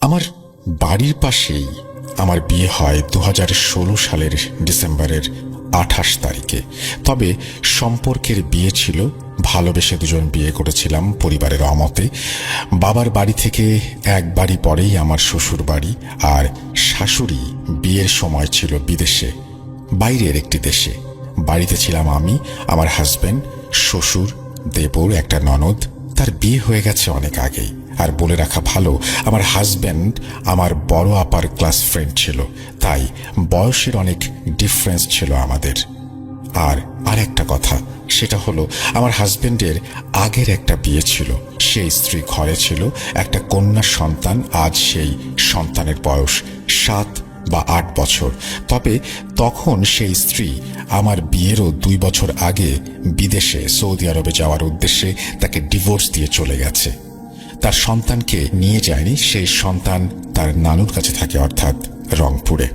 আমার বাড়ির পাশেই আমার বিয়ে হয় 2016 সালের ডিসেম্বরের 28 তারিখে। তবে সম্পর্কের বিয়ে ছিল, ভালোবেসে দুজন বিয়ে করেছিলাম পরিবারের অমতে। বাবার বাড়ি থেকে এক বাড়ি পরেই আমার শ্বশুর বাড়ি, আর শাশুড়ি বিয়ের সময় ছিল বিদেশে, বাইরের একটি দেশে। বাড়িতে ছিলাম আমি, আমার হাজবেন্ড, শ্বশুর, দেবর, একটা ননদ। তার বিয়ে হয়ে গেছে অনেক আগেই। আর বলে রাখা ভালো, আমার হাজবেন্ড আমার বড় আপার ক্লাস ফ্রেন্ড ছিল, তাই বয়সের অনেক ডিফারেন্স ছিল আমাদের। আর একটা কথা, সেটা হলো আমার হাজবেন্ডের আগের একটা বিয়ে ছিল, সেই স্ত্রী ঘরে ছিল, একটা কন্যা সন্তান। আজ সেই সন্তানের বয়স 7 বা 8 বছর। তবে তখন সেই স্ত্রী আমার বিয়েরও 2 বছর আগে বিদেশে সৌদি আরবে যাওয়ার উদ্দেশ্যে তাকে ডিভোর্স দিয়ে চলে গেছে। তার সন্তানকে নিয়ে যায়নি, সেই সন্তান তার নানুর কাছে থাকে, অর্থাৎ রংপুরে।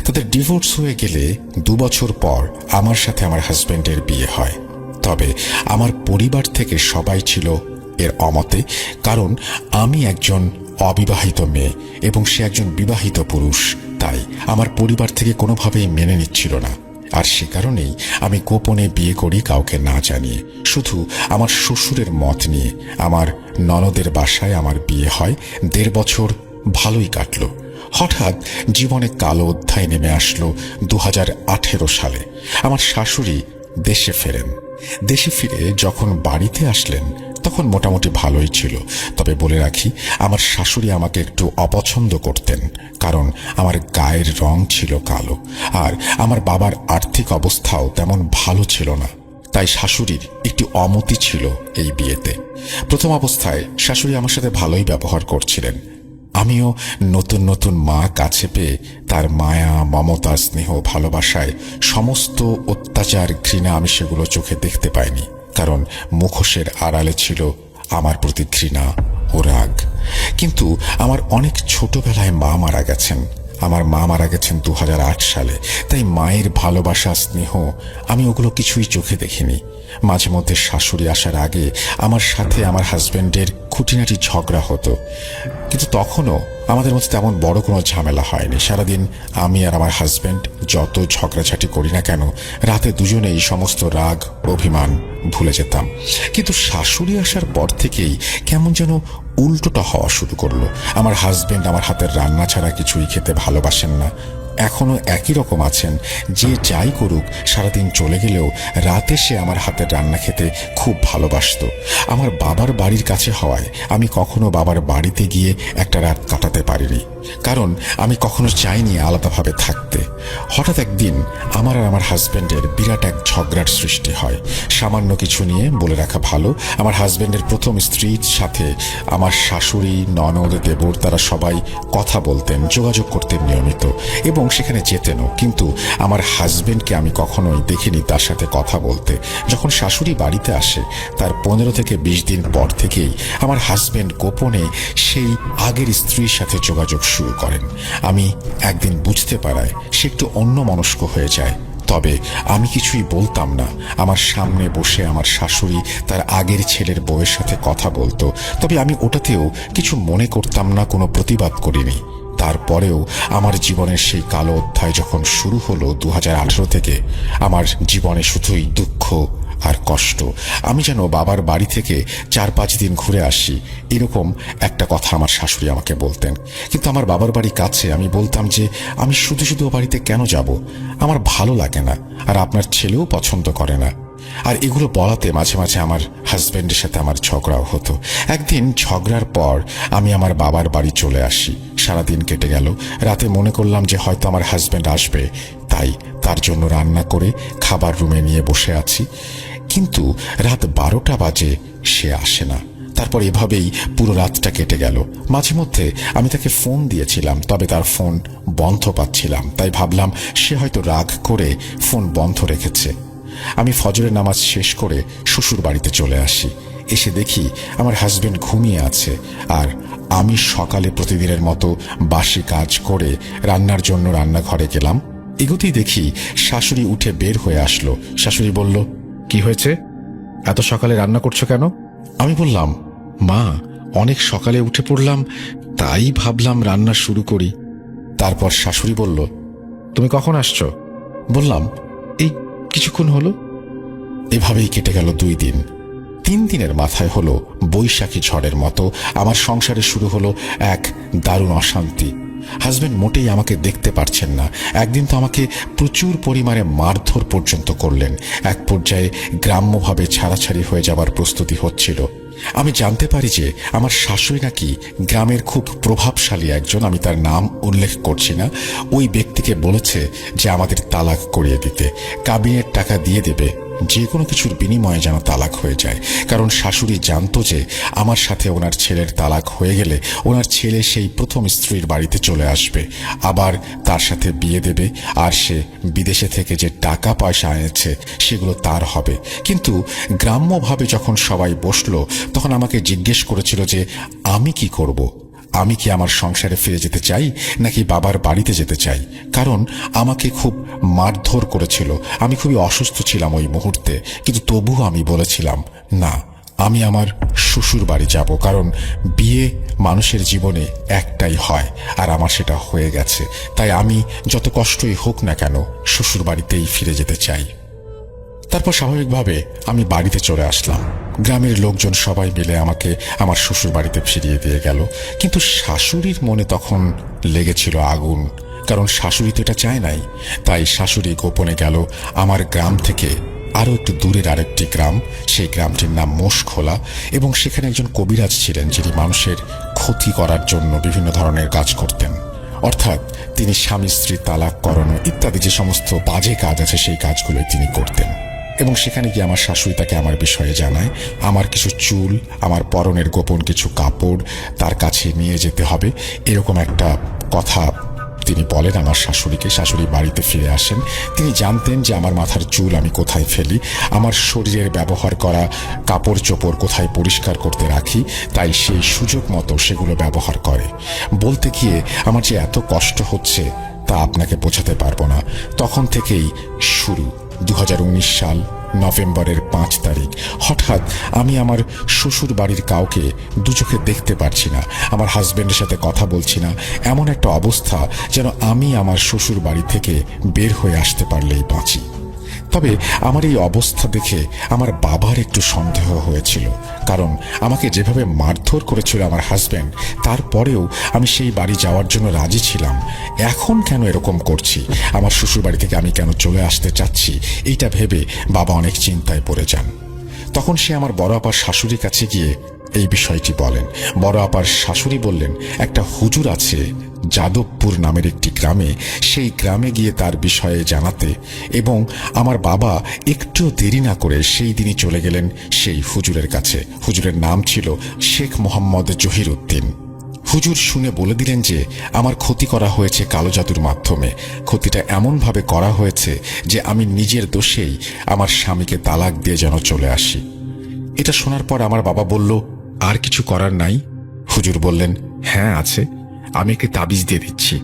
তাদের ডিভোর্স হয়ে গেলে 2 বছর পর আমার সাথে আমার হাজবেন্ডের বিয়ে হয়। তবে আমার পরিবার থেকে সবাই ছিল এর অমতে, কারণ আমি একজন অবিবাহিত মেয়ে এবং সে একজন বিবাহিত পুরুষ। তাই আমার পরিবার থেকে কোনোভাবেই মেনে নিচ্ছিল না। আর সে কারণেই আমি গোপনে বিয়ে করি, কাউকে না জানিয়ে, শুধু আমার শ্বশুরের মত নিয়ে। আমার ননদের বাসায় আমার বিয়ে হয়। 1.5 বছর ভালোই কাটলো। হঠাৎ জীবনে কালো অধ্যায় নেমে আসলো 2018 সালে। আমার শাশুড়ি দেশে ফেরেন। দেশে ফিরে যখন বাড়িতে আসলেন তখন মোটামুটি ভালোই ছিল। তবে বলে রাখি, আমার শাশুড়ি আমাকে একটু অপছন্দ করতেন, কারণ আমার গায়ের রং ছিল কালো, আর আমার বাবার আর্থিক অবস্থাও তেমন ভালো ছিল না। তাই শাশুড়ির একটু অমতি ছিল এই বিয়েতে। প্রথম অবস্থায় শাশুড়ি আমার সাথে ভালোই ব্যবহার করছিলেন। আমিও নতুন নতুন মা কাছে পেয়ে তার মায়া, মমতা, স্নেহ, ভালোবাসায় সমস্ত অত্যাচার, ঘৃণা আমি সেগুলো চোখে দেখতে পাইনি, কারণ মুখোশের আড়ালে ছিল আমার প্রতি ঘৃণা ও রাগ। কিন্তু আমার অনেক ছোটবেলায় মা মারা গেছেন। আমার মা মারা গেছেন 2008 সালে। তাই মায়ের ভালোবাসা, স্নেহ আমি ওগুলো কিছুই চোখে দেখিনি। মাঝে মধ্যে শাশুড়ি আসার আগে আমার সাথে আমার হাজবেন্ডের খুঁটিনাটি ঝগড়া হতো, কিন্তু তখনও আমাদের মধ্যে তেমন বড় কোনো ঝামেলা হয়নি। সারাদিন আমি আর আমার হাজবেন্ড যত ঝগড়াঝাটি করি না কেন, রাতে দুজনেই সমস্ত রাগ, অভিমান ভুলে যেতাম। কিন্তু শাশুড়ি আসার পর থেকেই কেমন যেন উল্টোটা হওয়া শুরু করলো। আমার হাজবেন্ড আমার হাতের রান্না ছাড়া কিছুই খেতে ভালোবাসেন না। এখনো একই রকম আছেন। যে যাই করুক, সারাদিন চলে গেলেও রাতে সে আমার হাতের রান্না খেতে খুব ভালোবাসতো। আমার বাবার বাড়ির কাছে হওয়ায় আমি কখনো বাবার বাড়িতে গিয়ে একটা রাত কাটাতে পারিনি, কারণ আমি কখনো চাইনি আলাদাভাবে থাকতে। হঠাৎ একদিন আমার আর আমার হাজবেন্ডের বিরাট এক ঝগড়ার সৃষ্টি হয়, সামান্য কিছু নিয়ে। বলে রাখা ভালো, আমার হাজবেন্ডের প্রথম স্ত্রীর সাথে আমার শাশুড়ি, ননদ, দেবর তারা সবাই কথা বলতেন, যোগাযোগ করতেন নিয়মিত এবং সেখানে যেতেনও। কিন্তু আমার হাজবেন্ডকে আমি কখনোই দেখিনি তার সাথে কথা বলতে। যখন শাশুড়ি বাড়িতে আসে তার 15 থেকে 20 দিন পর থেকেই আমার হাজবেন্ড গোপনে সেই আগের স্ত্রীর সাথে যোগাযোগ শুরু করেন। আমি একদিন বুঝতে পারায় সে একটু অন্যমনস্ক হয়ে যায়। তবে আমি কিছুই বলতাম না। আমার সামনে বসে আমার শাশুড়ি তার আগের ছেলের বউয়ের সাথে কথা বলতো, তবে আমি ওটাতেও কিছু মনে করতাম না, কোনো প্রতিবাদ করিনি। তারপরেও আমার জীবনের সেই কালো অধ্যায় যখন শুরু হলো 2018 থেকে, আমার জীবনে শুধুই দুঃখ আর কষ্ট। আমি যেন বাবার বাড়ি থেকে 4-5 দিন ঘুরে আসি, এরকম একটা কথা আমার শাশুড়ি আমাকে বলতেন। কিন্তু আমার বাবার বাড়ি কাছে। আমি বলতাম যে আমি শুধু শুধু ও বাড়িতে কেন যাব, আমার ভালো লাগে না, আর আপনার ছেলেও পছন্দ করে না। আর এগুলো বলাতে মাঝে মাঝে আমার হাজবেন্ডের সাথে আমার ঝগড়াও হতো। একদিন ঝগড়ার পর আমি আমার বাবার বাড়ি চলে আসি। সারাদিন কেটে গেল। রাতে মনে করলাম যে হয়তো আমার হাজবেন্ড আসবে, তাই তার জন্য রান্না করে খাবার রুমে নিয়ে বসে আছি। কিন্তু রাত 12টা বাজে, সে আসে না। তারপর এভাবেই পুরো রাতটা কেটে গেল। মাঝে মধ্যে আমি তাকে ফোন দিয়েছিলাম, তবে তার ফোন বন্ধ পাচ্ছিলাম। তাই ভাবলাম সে হয়তো রাগ করে ফোন বন্ধ রেখেছে। আমি ফজরের নামাজ শেষ করে শ্বশুর বাড়িতে চলে আসি। এসে দেখি আমার হাজবেন্ড ঘুমিয়ে আছে, আর আমি সকালে প্রতিদিনের মতো বাসি কাজ করে রান্নার জন্য রান্নাঘরে গেলাম। এগোতেই দেখি শাশুড়ি উঠে বের হয়ে আসলো। শাশুড়ি বলল, কি হয়েছে, এত সকালে রান্না করছো কেন? আমি বললাম, মা, অনেক সকালে উঠে পড়লাম, তাই ভাবলাম রান্না শুরু করি। তারপর শাশুড়ি বলল, তুমি কখন আসছো? বললাম, এই কিছুক্ষণ হলো। এভাবেই কেটে গেল 2 দিন। 3 দিনের মাথায় হলো বৈশাখী ঝড়ের মতো আমার সংসারে শুরু হলো এক দারুণ অশান্তি। হাজবেন্ড মোটেই আমাকে দেখতে পারছেন না। একদিন তো আমাকে প্রচুর পরিমাণে মারধর পর্যন্ত করলেন। এক পর্যায়ে গ্রাম্যভাবে ছাড়াছাড়ি হয়ে যাবার প্রস্তুতি হচ্ছিল। আমি জানতে পারি যে আমার শাশুড়ি নাকি গ্রামের খুব প্রভাবশালী একজন, আমি তার নাম উল্লেখ করছি না, ওই ব্যক্তিকে বলেছে যে আমাদের তালাক করিয়ে দিতে, কাবিনের টাকা দিয়ে দেবে, যে কোনো কিছুর বিনিময়ে যেন তালাক হয়ে যায়। কারণ শাশুড়ি জানতো যে আমার সাথে ওনার ছেলের তালাক হয়ে গেলে ওনার ছেলে সেই প্রথম স্ত্রীর বাড়িতে চলে আসবে, আবার তার সাথে বিয়ে দেবে, আর সে বিদেশে থেকে যে টাকা পয়সা এনেছে সেগুলো তার হবে। কিন্তু গ্রাম্যভাবে যখন সবাই বসলো তখন আমাকে জিজ্ঞেস করেছিল যে আমি কি করব, আমি কি আমার সংসারে ফিরে যেতে চাই নাকি বাবার বাড়িতে যেতে চাই। কারণ আমাকে খুব মারধর করেছিল, আমি খুবই অসুস্থ ছিলাম ওই মুহূর্তে। কিন্তু তবুও আমি বলেছিলাম না, আমি আমার শ্বশুর বাড়ি যাব, কারণ বিয়ে মানুষের জীবনে একটাই হয়, আর আমার সেটা হয়ে গেছে। তাই আমি যত কষ্টই হোক না কেন শ্বশুর বাড়িতেই ফিরে যেতে চাই। তারপর স্বাভাবিকভাবে আমি বাড়িতে চলে আসলাম। গ্রামের লোকজন সবাই মিলে আমাকে আমার শ্বশুর বাড়িতে ফিরিয়ে দিয়ে গেল। কিন্তু শাশুড়ির মনে তখন লেগেছিল আগুন, কারণ শাশুড়ি তো এটা চায় নাই। তাই শাশুড়ি গোপনে গেল আমার গ্রাম থেকে আরো একটু দূরের আরেকটি গ্রাম, সেই গ্রামটির নাম মোষখোলা, এবং সেখানে একজন কবিরাজ ছিলেন যিনি মানুষের ক্ষতি করার জন্য বিভিন্ন ধরনের কাজ করতেন। অর্থাৎ তিনি স্বামী স্ত্রী তালাক করানো ইত্যাদি যে সমস্ত বাজে কাজ আছে সেই কাজগুলোই তিনি করতেন। এবং সেখানে গিয়ে আমার শাশুড়ি তাকে আমার বিষয়ে জানায়, আমার কিছু চুল, আমার পরনের গোপন কিছু কাপড় তার কাছে নিয়ে যেতে হবে, এরকম একটা কথা তিনি বলেন আমার শাশুড়িকে। শাশুড়ি বাড়িতে ফিরে আসেন। তিনি জানতেন যে আমার মাথার চুল আমি কোথায় ফেলি, আমার শরীরের ব্যবহার করা কাপড় চোপড় কোথায় পরিষ্কার করতে রাখি, তাই সেই সুযোগ মতো সেগুলো ব্যবহার করে। বলতে গিয়ে আমার যে এত কষ্ট হচ্ছে তা আপনাকে বোঝাতে পারবো না। তখন থেকেই শুরু 2019 সাল নভেম্বরের 5 তারিখ। হঠাৎ আমি আমার শ্বশুর বাড়ির কাউকে দু চোখে দেখতে পারছি না, আমার হাজবেন্ডের সাথে কথা বলছি না। এমন একটা অবস্থা যেন আমি আমার শ্বশুর বাড়ি থেকে বের হয়ে আসতে পারলেই বাঁচি। তবে আমার এই অবস্থা দেখে আমার বাবার একটু সন্দেহ হয়েছিল, কারণ আমাকে যেভাবে মারধর করেছিল আমার হাজবেন্ড, তারপরেও আমি সেই বাড়ি যাওয়ার জন্য রাজি ছিলাম। এখন কেন এরকম করছি, আমার শ্বশুর বাড়ি থেকে আমি কেন চলে আসতে চাচ্ছি, এইটা ভেবে বাবা অনেক চিন্তায় পড়ে যান। তখন সে আমার বড় আপার শাশুড়ির কাছে গিয়ে এই বিষয়টি বলেন। বড় আপার শাশুড়ি বললেন, একটা হুজুর আছে যাদবপুর নামের একটি গ্রামে, সেই গ্রামে গিয়ে তার বিষয়ে জানাতে। এবং আমার বাবা একটু দেরি না করে সেই দিনই চলে গেলেন সেই হুজুরের কাছে। হুজুরের নাম ছিল শেখ মোহাম্মদ জহির উদ্দিন। হুজুর শুনে বলে দিলেন যে আমার ক্ষতি করা হয়েছে কালো জাদুর মাধ্যমে। ক্ষতিটা এমনভাবে করা হয়েছে যে আমি নিজের দোষেই আমার স্বামীকে তালাক দিয়ে যেন চলে আসি। এটা শোনার পর আমার বাবা বলল, আর কিছু করার নাই? হুজুর বললেন, হ্যাঁ আছে, আমি একটি তাবিজ দিয়ে দিচ্ছি।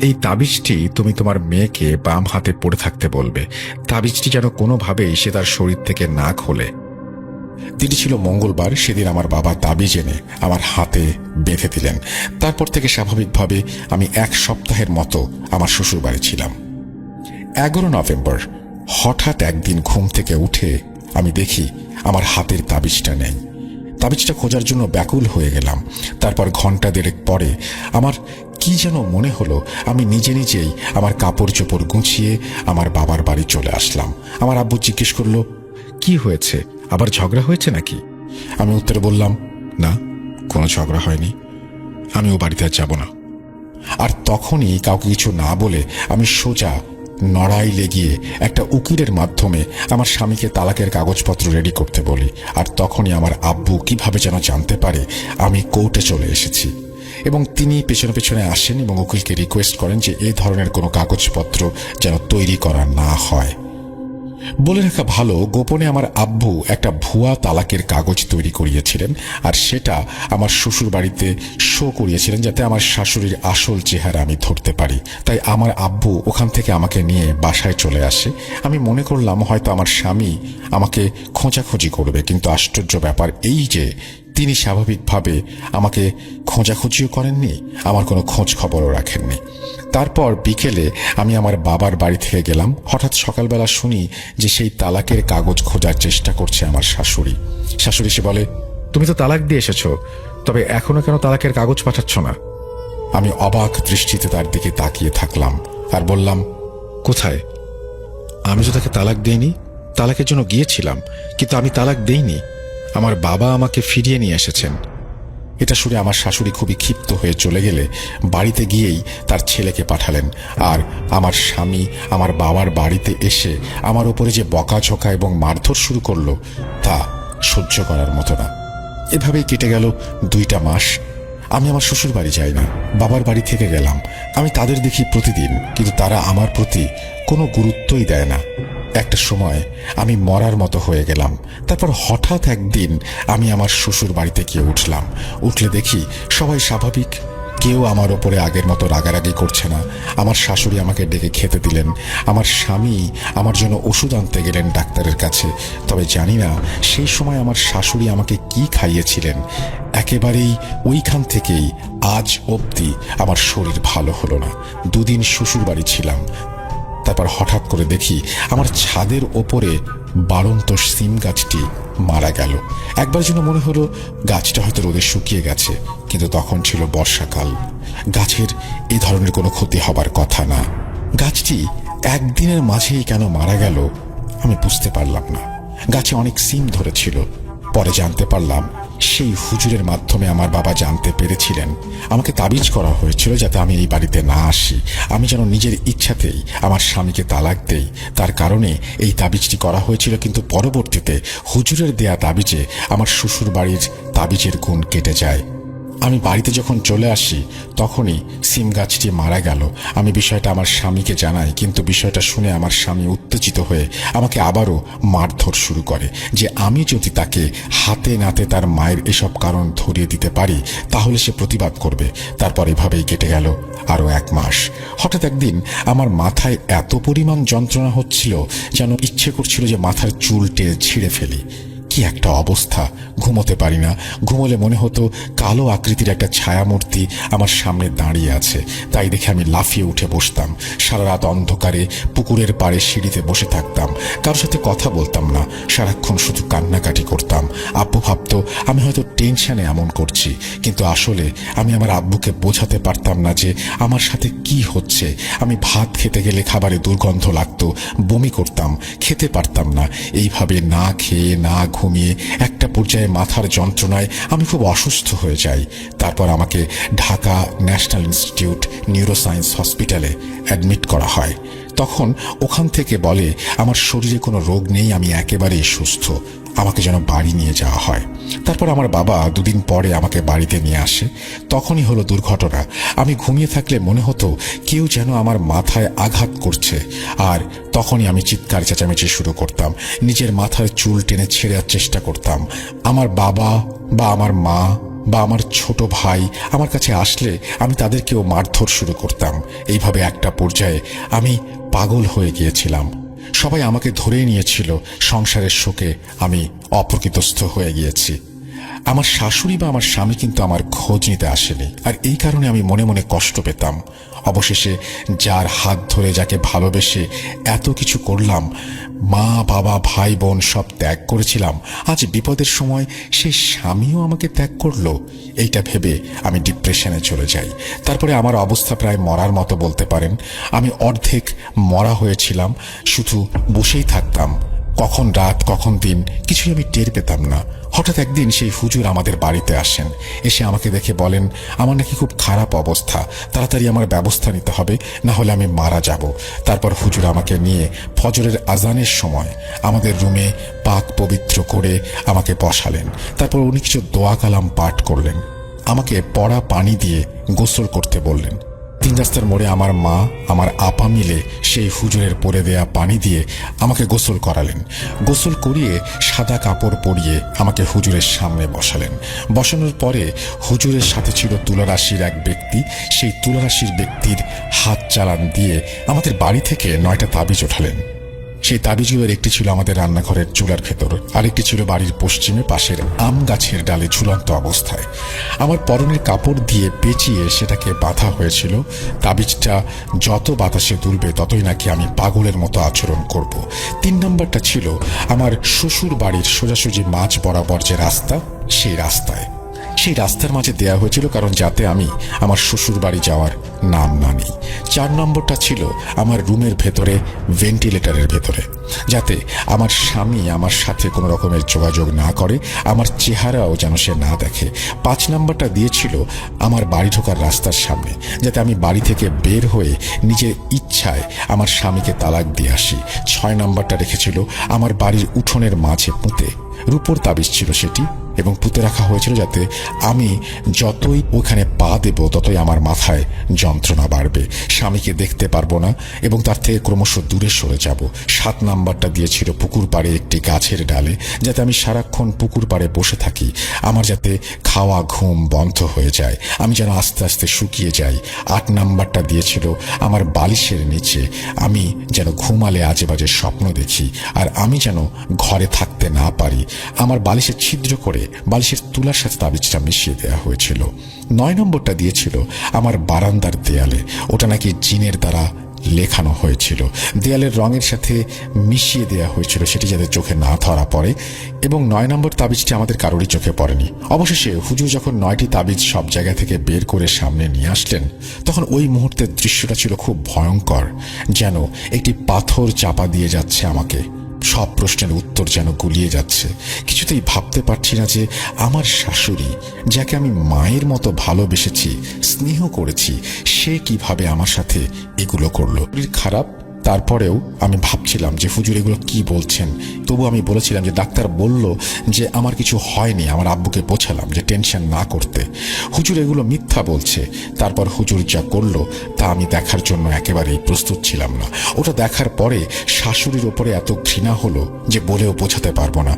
এই তাবিজটি তুমি তোমার মেয়েকে বাম হাতে পড়ে থাকতে বলবে। তাবিজটি যেন কোনোভাবেই সে তার শরীর থেকে না খোলে। দিনটি ছিল মঙ্গলবার। সেদিন আমার বাবা তাবিজ এনে আমার হাতে বেঁধে দিলেন। তারপর থেকে স্বাভাবিকভাবে আমি 1 সপ্তাহের মতো আমার শ্বশুর বাড়ি ছিলাম। 11 নভেম্বর হঠাৎ একদিন ঘুম থেকে উঠে আমি দেখি আমার হাতের তাবিজটা নেই। তাবিজটা খোঁজার জন্য ব্যাকুল হয়ে গেলাম। তারপর ঘন্টা দেড়েক পরে আমার কি যেন মনে হলো, আমি নিজে নিজেই আমার কাপড় চোপড় গুছিয়ে আমার বাবার বাড়ি চলে আসলাম। আমার আব্বু জিজ্ঞেস করলো, কি হয়েছে, আবার ঝগড়া হয়েছে নাকি? আমি উত্তরে বললাম, না, কোনো ঝগড়া হয়নি, আমি ও বাড়িতে আর যাব না। আর তখনই কাউকে কিছু না বলে আমি সোজা নড়াইলে গিয়ে একটা উকিলের মাধ্যমে আমার স্বামীকে তালাকের কাগজপত্র রেডি করতে বলি। আর তখনই আমার আব্বু কিভাবে যেন জানতে পারে আমি কোর্টে চলে এসেছি, এবং তিনি পেছনে পেছনে আসেন এবং উকিলকে রিকোয়েস্ট করেন যে এই ধরনের কোনো কাগজপত্র যেন তৈরি করা না হয়। বলে রাখা ভালো, গোপনে আমার আব্বু একটা ভুয়া তালাকের কাগজ তৈরি করিয়েছিলেন, আর সেটা আমার শ্বশুর বাড়িতে শো করিয়েছিলেন যাতে আমার শাশুড়ির আসল চেহারা আমি ধরতে পারি। তাই আমার আব্বু ওখান থেকে আমাকে নিয়ে বাসায় চলে আসে। আমি মনে করলাম হয়তো আমার স্বামী আমাকে খোঁজাখুঁজি করবে, কিন্তু আশ্চর্য ব্যাপার এই যে তিনি স্বাভাবিকভাবে আমাকে খোঁজাখুঁজিও করেননি, আমার কোনো খোঁজ খবরও রাখেননি। তারপর বিকেলে আমি আমার বাবার বাড়ি থেকে গেলাম। হঠাৎ সকালবেলা শুনি যে সেই তালাকের কাগজ খোঁজার চেষ্টা করছে আমার শাশুড়ি। শাশুড়ি এসে বলে, তুমি তো তালাক দিয়ে এসেছো, তবে এখনো কেন তালাকের কাগজ পাঠাচ্ছ না? আমি অবাক দৃষ্টিতে তার দিকে তাকিয়ে থাকলাম আর বললাম, কোথায়? আমি তো তাকে তালাক দেইনি। তালাকের জন্য গিয়েছিলাম, কিন্তু আমি তালাক দেইনি। আমার বাবা আমাকে ফিরিয়ে নিয়ে এসেছেন। এটা শুনে আমার শাশুড়ি খুবই ক্ষিপ্ত হয়ে চলে গেলে বাড়িতে গিয়েই তার ছেলেকে পাঠালেন। আর আমার স্বামী আমার বাবার বাড়িতে এসে আমার উপরে যে বকাঝকা এবং মারধর শুরু করলো, তা সহ্য করার মতো না। এভাবেই কেটে গেল 2টা মাস। আমি আমার শ্বশুর বাড়ি যাই না, বাবার বাড়ি থেকে গেলাম। আমি তাদের দেখি প্রতিদিন, কিন্তু তারা আমার প্রতি কোনো গুরুত্বই দেয় না। একটা সময় আমি মরার মতো হয়ে গেলাম। তারপর হঠাৎ একদিন আমি আমার শ্বশুর বাড়িতে গিয়ে উঠলাম। উঠলে দেখি সবাই স্বাভাবিক, কেউ আমার ওপরে আগের মতো রাগারাগি করছে না। আমার শাশুড়ি আমাকে ডেকে খেতে দিলেন। আমার স্বামী আমার জন্য ওষুধ আনতে গেলেন ডাক্তারের কাছে। তবে জানি না সেই সময় আমার শাশুড়ি আমাকে কি খাইয়েছিলেন। একেবারেই ওইখান থেকেই আজ অবধি আমার শরীর ভালো হলো না। 2 দিন শ্বশুর বাড়ি ছিলাম। তারপর হঠাৎ করে দেখি আমার ছাদের ওপরে বাড়ন্ত সিম গাছটি মারা গেল। একবার যেন মনে হলো গাছটা হয়তো রোদে শুকিয়ে গেছে, কিন্তু তখন ছিল বর্ষাকাল। গাছের এই ধরনের কোনো ক্ষতি হবার কথা না। গাছটি একদিনের মাঝেই কেন মারা গেল আমি বুঝতে পারলাম না। গাছে অনেক সিম ধরেছিল। পরে জানতে পারলাম সেই হুজুরের মাধ্যমে আমার বাবা জানতে পেরেছিলেন আমাকে তাবিজ করা হয়েছিল যাতে আমি এই বাড়িতে না আসি, আমি যেন নিজের ইচ্ছাতেই আমার স্বামীকে তালাক দেই। তার কারণে এই তাবিজটি করা হয়েছিল। কিন্তু পরবর্তীতে হুজুরের দেয়া তাবিজে আমার শ্বশুর বাড়ির তাবিজের গুণ কেটে যায়। আমি বাড়িতে যখন চলে আসি তখনই সিম গাছটি মারা গেল। আমি বিষয়টা আমার স্বামীকে জানাই, কিন্তু বিষয়টা শুনে আমার স্বামী উত্তেজিত হয়ে আমাকে আবারও মারধর শুরু করে যে আমি যদি তাকে হাতে নাতে তার মায়ের এসব কারণ ধরিয়ে দিতে পারি তাহলে সে প্রতিবাদ করবে। তারপর এভাবেই কেটে গেল আরও 1 মাস। হঠাৎ একদিন আমার মাথায় এত পরিমাণ যন্ত্রণা হচ্ছিল যেন ইচ্ছে করছিল যে মাথার চুলটে ছিঁড়ে ফেলি। কি একটা অবস্থা! ঘুমোতে পারি না। ঘুমোলে মনে হতো কালো আকৃতির একটা ছায়ামূর্তি আমার সামনে দাঁড়িয়ে আছে। তাই দেখে আমি লাফিয়ে উঠে বসতাম। সারা রাত অন্ধকারে পুকুরের পাড়ে সিঁড়িতে বসে থাকতাম। কারোর সাথে কথা বলতাম না, সারাক্ষণ শুধু কান্নাকাটি করতাম। আব্বু ভাবতো আমি হয়তো টেনশনে এমন করছি, কিন্তু আসলে আমি আমার আব্বুকে বোঝাতে পারতাম না যে আমার সাথে কি হচ্ছে। আমি ভাত খেতে গেলে খাবারে দুর্গন্ধ লাগতো, বমি করতাম, খেতে পারতাম না। এইভাবে না খেয়ে না ঘুমিয়ে একটা পর্যায়ে মাথার যন্ত্রণায় আমি খুব অসুস্থ হয়ে যাই। তারপর আমাকে ঢাকা ন্যাশনাল ইনস্টিটিউট নিউরোসায়েন্স হসপিটালে অ্যাডমিট করা হয়। তখন ওখান থেকে বলে আমার শরীরে কোনো রোগ নেই, আমি একেবারেই সুস্থ। আমাকে যেন বাড়ি নিয়ে যাওয়া হয়। তারপর আমার বাবা 2 দিন পরে আমাকে বাড়িতে নিয়ে আসে। তখনই হলো দুর্ঘটনা। আমি ঘুমিয়ে থাকলে মনে হতো কেউ যেন আমার মাথায় আঘাত করছে, আর তখনই আমি চিৎকার চেঁচামেচি শুরু করতাম। নিজের মাথার চুল টেনে ছেড়ে চেষ্টা করতাম। আমার বাবা বা আমার মা বা আমার ছোট ভাই আমার কাছে আসলে আমি তাদেরকেও মারধর শুরু করতাম। এইভাবে একটা পর্যায়ে আমি পাগল হয়ে গিয়েছিলাম। সবাই আমাকে ধরে নিয়েছিল। সংসারের শোকে আমি অপ্রকৃতস্থ হয়ে গিয়েছি। আমার শাশুড়ি বা আমার স্বামী কিন্তু আমার খোঁজ নিতে আসেনি, আর এই কারণে আমি মনে মনে কষ্ট পেতাম। অবশেষে যার হাত ধরে, যাকে ভালোবেসে এত কিছু করলাম, মা বাবা ভাই বোন সব ত্যাগ করেছিলাম, আজ বিপদের সময় সেই স্বামীও আমাকে ত্যাগ করলো। এইটা ভেবে আমি ডিপ্রেশনে চলে যাই। তারপরে আমার অবস্থা প্রায় মরার মতো বলতে পারেন। আমি অর্ধেক মরা হয়েছিলাম, শুধু বসেই থাকতাম। কখন রাত কখন দিন কিছুই আমি টের পেতাম না। হঠাৎ একদিন সেই হুজুর আমাদের বাড়িতে আসেন। এসে আমাকে দেখে বলেন আমার নাকি খুব খারাপ অবস্থা, তাড়াতাড়ি আমার ব্যবস্থা নিতে হবে, না হলে আমি মারা যাব। তারপর হুজুর আমাকে নিয়ে ফজরের আজানের সময় আমাদের রুমে পাক পবিত্র করে আমাকে বসালেন। তারপর উনি কিছু দোয়া কালাম পাঠ করলেন। আমাকে পড়া পানি দিয়ে গোসল করতে বললেন। 3 রাস্তার মোড়ে আমার মা আমার আপা মিলে সেই হুজুরের পরে দেয়া পানি দিয়ে আমাকে গোসল করালেন। গোসল করিয়ে সাদা কাপড় পরিয়ে আমাকে হুজুরের সামনে বসালেন। বসানোর পরে হুজুরের সাথে ছিল তুলারাশির এক ব্যক্তি। সেই তুলারাশির ব্যক্তির হাত চালান দিয়ে আমাদের বাড়ি থেকে 9টা তাবিজ ওঠালেন। সেই তাবিজগুলোর একটি ছিল আমাদের রান্নাঘরের চুলার ভেতর, আরেকটি ছিল বাড়ির পশ্চিমে পাশের আম গাছের ডালে ঝুলন্ত অবস্থায়। আমার পরনের কাপড় দিয়ে পেঁচিয়ে সেটাকে বাঁধা হয়েছিল। তাবিজটা যত বাতাসে দুলবে ততই নাকি আমি পাগলের মতো আচরণ করব। 3 নম্বরটা ছিল আমার শ্বশুর বাড়ির সোজাসুজি মাঝ বরাবর যে রাস্তা, সেই রাস্তায়। সেই রাস্তার মাঝে দেয়া হয়েছিল কারণ যাতে আমি আমার শ্বশুর বাড়ি যাওয়ার নাম না নিই। 4 নম্বরটা ছিল আমার রুমের ভেতরে ভেন্টিলেটরের ভেতরে, যাতে আমার স্বামী আমার সাথে কোনো রকমের যোগাযোগ না করে, আমার চেহারাও যেন সে না দেখে। 5 নম্বরটা দিয়েছিল আমার বাড়ি ঢোকার রাস্তার সামনে, যাতে আমি বাড়ি থেকে বের হয়ে নিজের ইচ্ছায় আমার স্বামীকে তালাক দিয়ে আসি। 6 নম্বরটা রেখেছিল আমার বাড়ির উঠোনের মাঝে পুঁতে। রূপোর তাবিজ ছিল সেটি, এবং পুঁতে রাখা হয়েছিল যাতে আমি যতই ওখানে পা দেব ততই আমার মাথায় যন্ত্রণা বাড়বে, স্বামীকে দেখতে পারবো না এবং তার থেকে ক্রমশ দূরে সরে যাব। 7 নাম্বারটা দিয়েছিল পুকুর পাড়ে একটি গাছের ডালে, যাতে আমি সারাক্ষণ পুকুর পাড়ে বসে থাকি, আমার যাতে খাওয়া ঘুম বন্ধ হয়ে যায়, আমি যেন আস্তে আস্তে শুকিয়ে যাই। 8 নাম্বারটা দিয়েছিল আমার বালিশের নিচে আমি যেন ঘুমালে আজে বাজে স্বপ্ন দেখি, আর আমি যেন ঘরে থাকতে না পারি। আমার বালিশে ছিদ্র করে বালিশের তুলার সাথে তাবিজটা মিশিয়ে দেওয়া হয়েছিল। 9 নম্বরটা দিয়েছিল আমার বারান্দার দেয়ালে, ওটা নাকি জিনের দ্বারা লেখানো হয়েছিল, দেয়ালের রঙের সাথে মিশিয়ে দেওয়া হয়েছিল সেটি যাতে চোখে না ধরা পড়ে, এবং 9 নম্বর তাবিজটি আমাদের কারোরই চোখে পড়েনি। অবশেষে হুজুর যখন 9টি তাবিজ সব জায়গা থেকে বের করে সামনে নিয়ে আসলেন, তখন ওই মুহূর্তের দৃশ্যটা ছিল খুব ভয়ঙ্কর, যেন একটি পাথর চাপা দিয়ে যাচ্ছে আমাকে, সব প্রশ্নের উত্তর যেন গুলিয়ে যাচ্ছে। কিছুতেই ভাবতে পারছি না যে আমার শাশুড়ি, যাকে আমি মায়ের মতো ভালোবেসেছি, স্নেহ করেছি, সে কিভাবে আমার সাথে এগুলো করলো। খারাপ, তারপরেও আমি ভাবছিলাম যে হুজুর এগুলো কি বলছেন। তবু আমি বলেছিলাম যে ডাক্তার বলল যে আমার কিছু হয়নি। আমার আব্বুকে বোঝালাম যে টেনশন না করতে, হুজুর এগুলো মিথ্যা বলছে। তারপর হুজুর যা করলো তা আমি দেখার জন্য একেবারেই প্রস্তুত ছিলাম না। ওটা দেখার পরে শাশুড়ির ওপরে এত ঘৃণা হলো যে বলেও বোঝাতে পারবো না।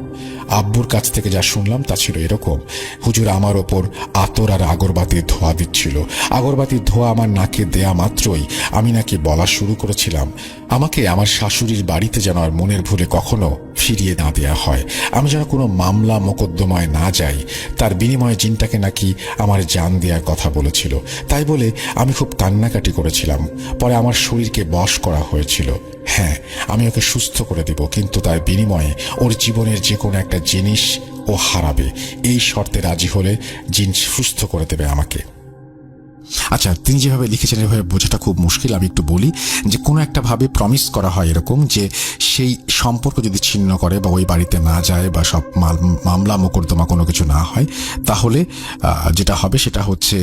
আব্বুর কাছ থেকে যা শুনলাম তা ছিল এরকম, হুজুর আমার ওপর আতর আর আগরবাতির ধোঁয়া দিচ্ছিল। আগরবাতির ধোঁয়া আমার নাকে দেয়া মাত্রই আমি নাকি বলা শুরু করেছিলাম, আমাকে আমার শাশুড়ির বাড়িতে যেন আর মনের ভুলে কখনো ফিরিয়ে না দেয়া হয়, আমি যেন কোনো মামলা মোকদ্দমায় না যাই। তার বিনিময়ে জিনটাকে নাকি আমার জান দেওয়ার কথা বলেছিল। তাই বলে আমি খুব কান্নাকাটি করেছিলাম। পরে আমার শরীরকে বশ করা হয়েছিল। হ্যাঁ, আমি ওকে সুস্থ করে দেব, কিন্তু তার বিনিময়ে ওর জীবনের যে কোনো একটা জিনিস ও হারাবে। এই শর্তে রাজি হলে জিন সুস্থ করে দেবে আমাকে। আচ্ছা, তিনি যেভাবে লিখেছেন এভাবে বোঝাটা খুব মুশকিল। আমি একটু বলি যে কোনো একটা ভাবে প্রমিস করা হয় এরকম যে সেই সম্পর্ক যদি ছিন্ন করে বা ওই বাড়িতে না যায় বা সব মামলা মোকদ্দমা কোনো কিছু না হয়, তাহলে যেটা হবে সেটা হচ্ছে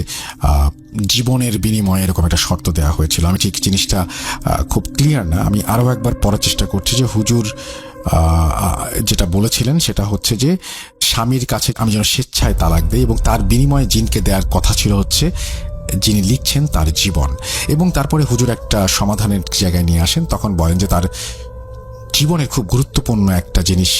জীবনের বিনিময়ে এরকম একটা শর্ত দেওয়া হয়েছিল। আমি ঠিক জিনিসটা খুব ক্লিয়ার না, আমি আরও একবার পড়ার চেষ্টা করছি যে হুজুর যেটা বলেছিলেন সেটা হচ্ছে যে স্বামীর কাছে আমি যেন স্বেচ্ছায় তালাক দেই, এবং তার বিনিময়ে জিনকে দেওয়ার কথা ছিল হচ্ছে যিনি লিখছেন তার জীবন। এবং তারপরে হুজুর একটা সমাধানের জায়গায় নিয়ে আসেন, তখন বলেন যে তার জীবনের খুব গুরুত্বপূর্ণ একটা জিনিস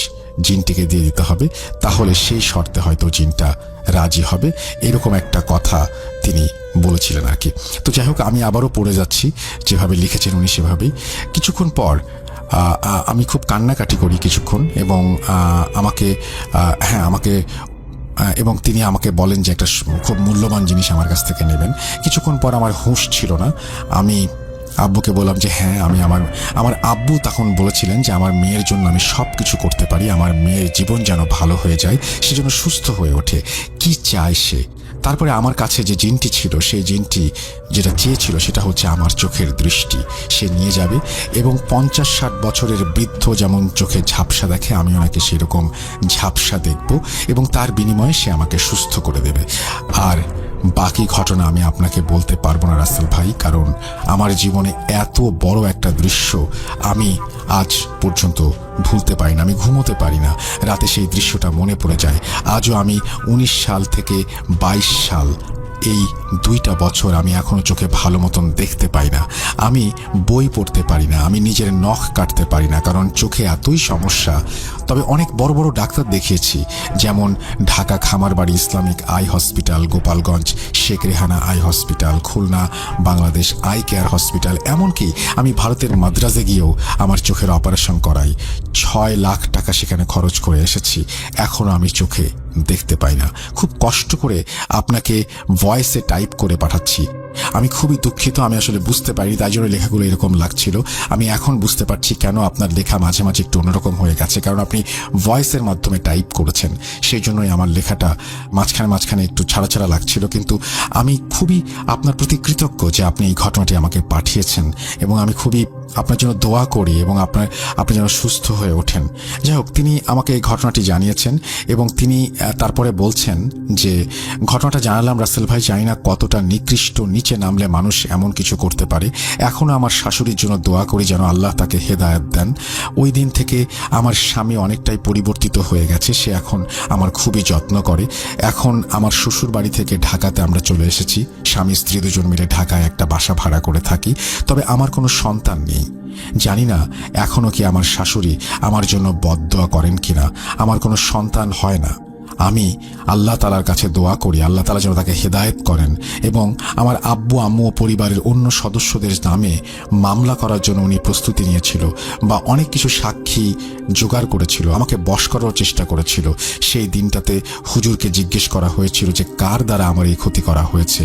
জিনটিকে দিয়ে দিতে হবে, তাহলে সেই শর্তে হয়তো জিনটা রাজি হবে, এরকম একটা কথা তিনি বলেছিলেন আর কি। তো যাই হোক, আমি আবারও পড়ে যাচ্ছি যেভাবে লিখেছেন উনি সেভাবেই। কিছুক্ষণ পর আমি খুব কান্নাকাটি করি কিছুক্ষণ, এবং এবং তিনি আমাকে বলেন যে একটা খুব মূল্যবান জিনিস আমার কাছ থেকে নেবেন। কিছুক্ষণ পর আমার হুঁশ ছিল না। আমি আব্বুকে বললাম যে হ্যাঁ, আমি আমার আব্বু তখন বলেছিলেন যে আমার মেয়ের জন্য আমি সব কিছু করতে পারি, আমার মেয়ের জীবন যেন ভালো হয়ে যায়, সে যেন সুস্থ হয়ে ওঠে, কি চায় সে। তারপরে আমার কাছে যে জিনটি ছিল, সেই জিনটি যেটা চেয়েছিল সেটা হচ্ছে আমার চোখের দৃষ্টি সে নিয়ে যাবে, এবং 50-60 বছরের বৃদ্ধ যেমন চোখে ঝাপসা দেখে, আমি ওনাকে সেরকম ঝাপসা দেখব, এবং তার বিনিময়ে সে আমাকে সুস্থ করে দেবে। আর বাকি ঘটনা আমি আপনাকে বলতে পারবো না রাসেল ভাই, কারণ আমার জীবনে এত বড় একটা দৃশ্য আমি আজ পর্যন্ত ভুলতে পারি না। আমি ঘুমোতে পারি না, রাতে সেই দৃশ্যটা মনে পড়ে যায়। আজও আমি 19 সাল থেকে 22 সাল এই 2টা বছর আমি এখনো চোখে ভালো মতন দেখতে পাই না, আমি বই পড়তে পারি না, আমি নিজের নখ কাটতে পারি না, কারণ চোখে এতই সমস্যা। তবে অনেক বড় বড় ডাক্তার দেখিয়েছি, যেমন Dhaka Khamarbari Islamic eye hospital, Gopalganj Sheikh Rehana eye hospital, Khulna Bangladesh eye care hospital, এমনকি আমি ভারতের মাদ্রাজে গিয়েও আমার চোখের অপারেশন করাই। 6 লাখ টাকা সেখানে খরচ করে এসেছি, এখনো আমি চোখে দেখতে পাই না। খুব কষ্ট করে আপনাকে ভয়েসে টাইপ করে পাঠাচ্ছি, আমি খুবই দুঃখিত, আমি আসলে বুঝতে পারি, তাই জন্য লেখাগুলো এরকম লাগছিল। আমি এখন বুঝতে পারছি কেন আপনার লেখা মাঝে মাঝে একটু অন্যরকম হয়ে গেছে, কারণ আপনি ভয়েসের মাধ্যমে টাইপ করেছেন, সেই জন্যই আমার লেখাটা মাঝখানে মাঝখানে একটু ছাড়া ছাড়া লাগছিল। কিন্তু আমি খুবই আপনার প্রতি কৃতজ্ঞ যে আপনি এই ঘটনাটি আমাকে পাঠিয়েছেন, এবং আমি খুবই আপনার জন্য দোয়া করি এবং আপনি যেন সুস্থ হয়ে ওঠেন। যাই হোক, তিনি আমাকে এই ঘটনাটি জানিয়েছেন এবং তিনি তারপরে বলছেন যে ঘটনাটা জানালাম রাসেল ভাই, জানি না কতটা নিকৃষ্ট, নিচে নামলে মানুষ এমন কিছু করতে পারে। এখনো আমার শাশুড়ির জন্য দোয়া করি যেন আল্লাহ তাকে হেদায়েত দেন। ওই দিন থেকে আমার স্বামী অনেকটাই পরিবর্তিত হয়ে গেছে, সে এখন আমার খুবই যত্ন করে। এখন আমার শ্বশুর বাড়ি থেকে ঢাকাতে আমরা চলে এসেছি, স্বামী স্ত্রী দুজন মিলে ঢাকায় একটা বাসা ভাড়া করে থাকি। তবে আমার কোনো সন্তান নেই, জানি না এখনো কি আমার শাশুড়ি আমার জন্য বদদোয়া করেন কিনা। আমার কোনো সন্তান হয় না, আমি আল্লাহ তালার কাছে দোয়া করি আল্লাহ তালা যেন তাকে হেদায়েত করেন, এবং আমার আব্বু আম্মু ও পরিবারের অন্য সদস্যদের নামে মামলা করার জন্য উনি প্রস্তুতি নিয়েছিল, বা অনেক কিছু সাক্ষী জোগাড় করেছিল, আমাকে বশ করার চেষ্টা করেছিল। সেই দিনটাতে হুজুরকে জিজ্ঞেস করা হয়েছিল যে কার দ্বারা আমার এই ক্ষতি করা হয়েছে।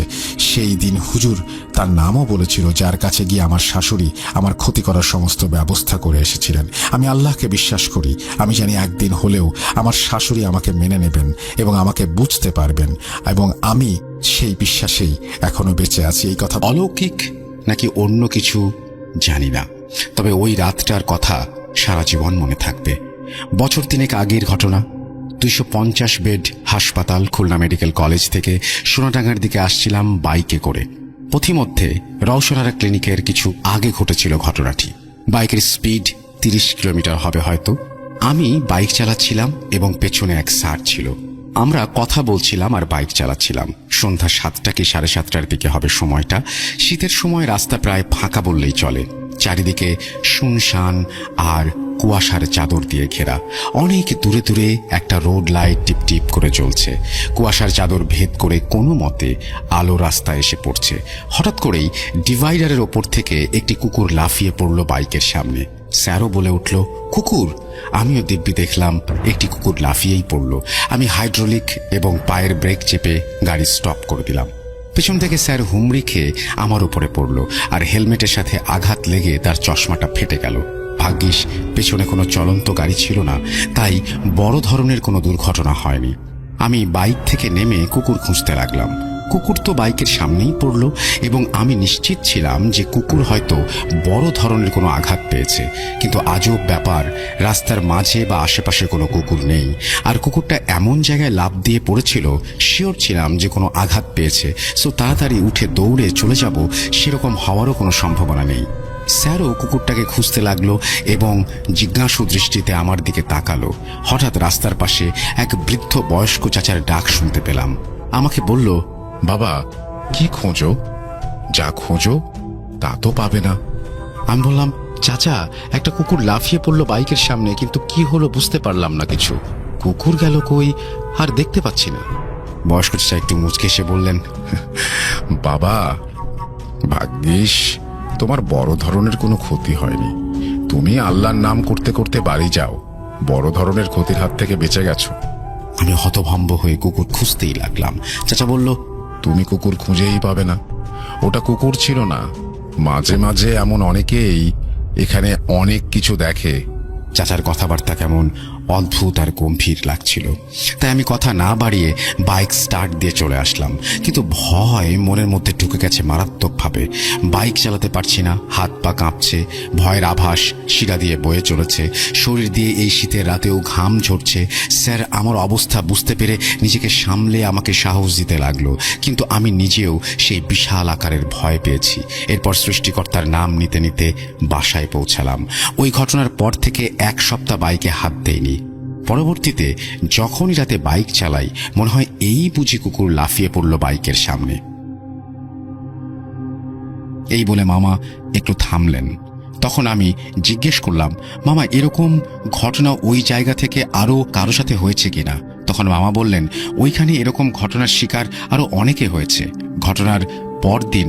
সেই দিন হুজুর তার নামও বলেছিল, যার কাছে গিয়ে আমার শাশুড়ি আমার ক্ষতি করার সমস্ত ব্যবস্থা করে এসেছিলেন। আমি আল্লাহকে বিশ্বাস করি, আমি জানি একদিন হলেও আমার শাশুড়ি আমাকে মেনে নেবেন এবং আমাকে বুঝতে পারবেন, এবং আমি সেই বিশ্বাসেই এখনো বেঁচে আছি। এই কথা অলৌকিক নাকি অন্য কিছু জানি না, তবে ওই রাতটার কথা সারা জীবন মনে থাকবে। বছর 3 আগের ঘটনা। 250 বেড হাসপাতাল, খুলনা মেডিকেল কলেজ থেকে সোনাডাঙ্গার দিকে আসছিলাম বাইকে করে। পথিমধ্যে রওশনারা ক্লিনিকের কিছু আগে ঘটেছিল ঘটনাটি। বাইকের স্পিড 30 কিলোমিটার হবে হয়তো। আমি বাইক চালাচ্ছিলাম এবং পেছনে এক স্যার ছিল। আমরা কথা বলছিলাম আর বাইক চালাচ্ছিলাম। সন্ধ্যা 7টা কি 7:30টার দিকে হবে সময়টা। শীতের সময় রাস্তা প্রায় ফাঁকা বললেই চলে, চারিদিকে শুনশান আর কুয়াশার চাদর দিয়ে ঘেরা। অনেক দূরে দূরে একটা রোড লাইট টিপ টিপ করে জ্বলছে। কুয়াশার চাদর ভেদ করে কোনো মতে আলো রাস্তায় এসে পড়ছে। হঠাৎ করেই ডিভাইডারের ওপর থেকে একটি কুকুর লাফিয়ে পড়ল বাইকের সামনে। স্যারও বলে উঠল, কুকুর। আমিও দিব্যি দেখলাম একটি কুকুর লাফিয়েই পড়ল। আমি হাইড্রোলিক এবং পায়ের ব্রেক চেপে গাড়ি স্টপ করে দিলাম। পেছন থেকে স্যার হুমড়ি খেয়ে আমার উপরে পড়ল, আর হেলমেটের সাথে আঘাত লেগে তার চশমাটা ফেটে গেল। ভাগ্যিস পেছনে কোনো চলন্ত গাড়ি ছিল না, তাই বড় ধরনের কোনো দুর্ঘটনা হয়নি। আমি বাইক থেকে নেমে কুকুর খুঁজতে লাগলাম। কুকুর তো বাইকের সামনেই পড়ল, এবং আমি নিশ্চিত ছিলাম যে কুকুর হয়তো বড় ধরনের কোনো আঘাত পেয়েছে। কিন্তু আজব ব্যাপার, রাস্তার মাঝে বা আশেপাশে কোনো কুকুর নেই, আর কুকুরটা এমন জায়গায় লাফ দিয়ে পড়েছিল, শিওর ছিলাম যে কোনো আঘাত পেয়েছে। সো তাড়াতাড়ি উঠে দৌড়ে চলে যাব, সেরকম হওয়ারও কোনো সম্ভাবনা নেই। স্যারও কুকুরটাকে খুঁজতে লাগলো এবং জিজ্ঞাসু দৃষ্টিতে আমার দিকে তাকালো। হঠাৎ রাস্তার পাশে এক বৃদ্ধ বয়স্ক চাচার ডাক শুনতে পেলাম। আমাকে বলল, বাবা, কি খোঁজো? যা খোঁজো তা তো পাবে না। আমি বললাম, চাচা, একটা কুকুর লাফিয়ে পড়লো বাইকের সামনে, কিন্তু কি হলো বুঝতে পারলাম না কিছু। কুকুর গেল কই আর দেখতে পাচ্ছি না। বয়স্ক চাচা একটু মুচকে এসে বললেন, বাবা, ভাগ্যিস তোমার বড় ধরনের কোনো ক্ষতি হয়নি। তুমি আল্লাহর নাম করতে করতে বাড়ি যাও, বড় ধরনের ক্ষতির হাত থেকে বেঁচে গেছো। আমি হতভম্ব হয়ে কুকুর খুঁজতেই লাগলাম। চাচা বলল, তুমি কুকুর খুঁজেই পাবে না, ওটা কুকুর ছিল না। মাঝে মাঝে এমন অনেকেই এখানে অনেক কিছু দেখে। চাচার কথাবার্তা কেমন অদ্ভুত আর গম্ভীর লাগছিল, তাই আমি কথা না বাড়িয়ে বাইক স্টার্ট দিয়ে চলে আসলাম। কিন্তু ভয় মনের মধ্যে ঢুকে গেছে মারাত্মকভাবে। বাইক চালাতে পারছি না, হাত পা কাঁপছে, ভয়ের আভাস শিরা দিয়ে বয়ে চলেছে। শরীর দিয়ে এই শীতের রাতেও ঘাম ঝরছে। স্যার আমার অবস্থা বুঝতে পেরে নিজেকে সামলে আমাকে সাহস দিতে লাগলো, কিন্তু আমি নিজেও সেই বিশাল আকারের ভয় পেয়েছি। এরপর সৃষ্টিকর্তার নাম নিতে নিতে বাসায় পৌঁছালাম। ওই ঘটনার পর থেকে 1 সপ্তাহ বাইকে হাত দেয়নি। পরবর্তীতে যখনই রাতে বাইক চালাই মনে হয় এই বুঝি কুকুর লাফিয়ে পড়ল বাইকের সামনে। এই বলে মামা একটু থামলেন। তখন আমি জিজ্ঞেস করলাম, মামা এরকম ঘটনা ওই জায়গা থেকে আরো কারো সাথে হয়েছে কিনা? তখন মামা বললেন, ওইখানে এরকম ঘটনার শিকার আরো অনেকে হয়েছে। ঘটনার পরদিন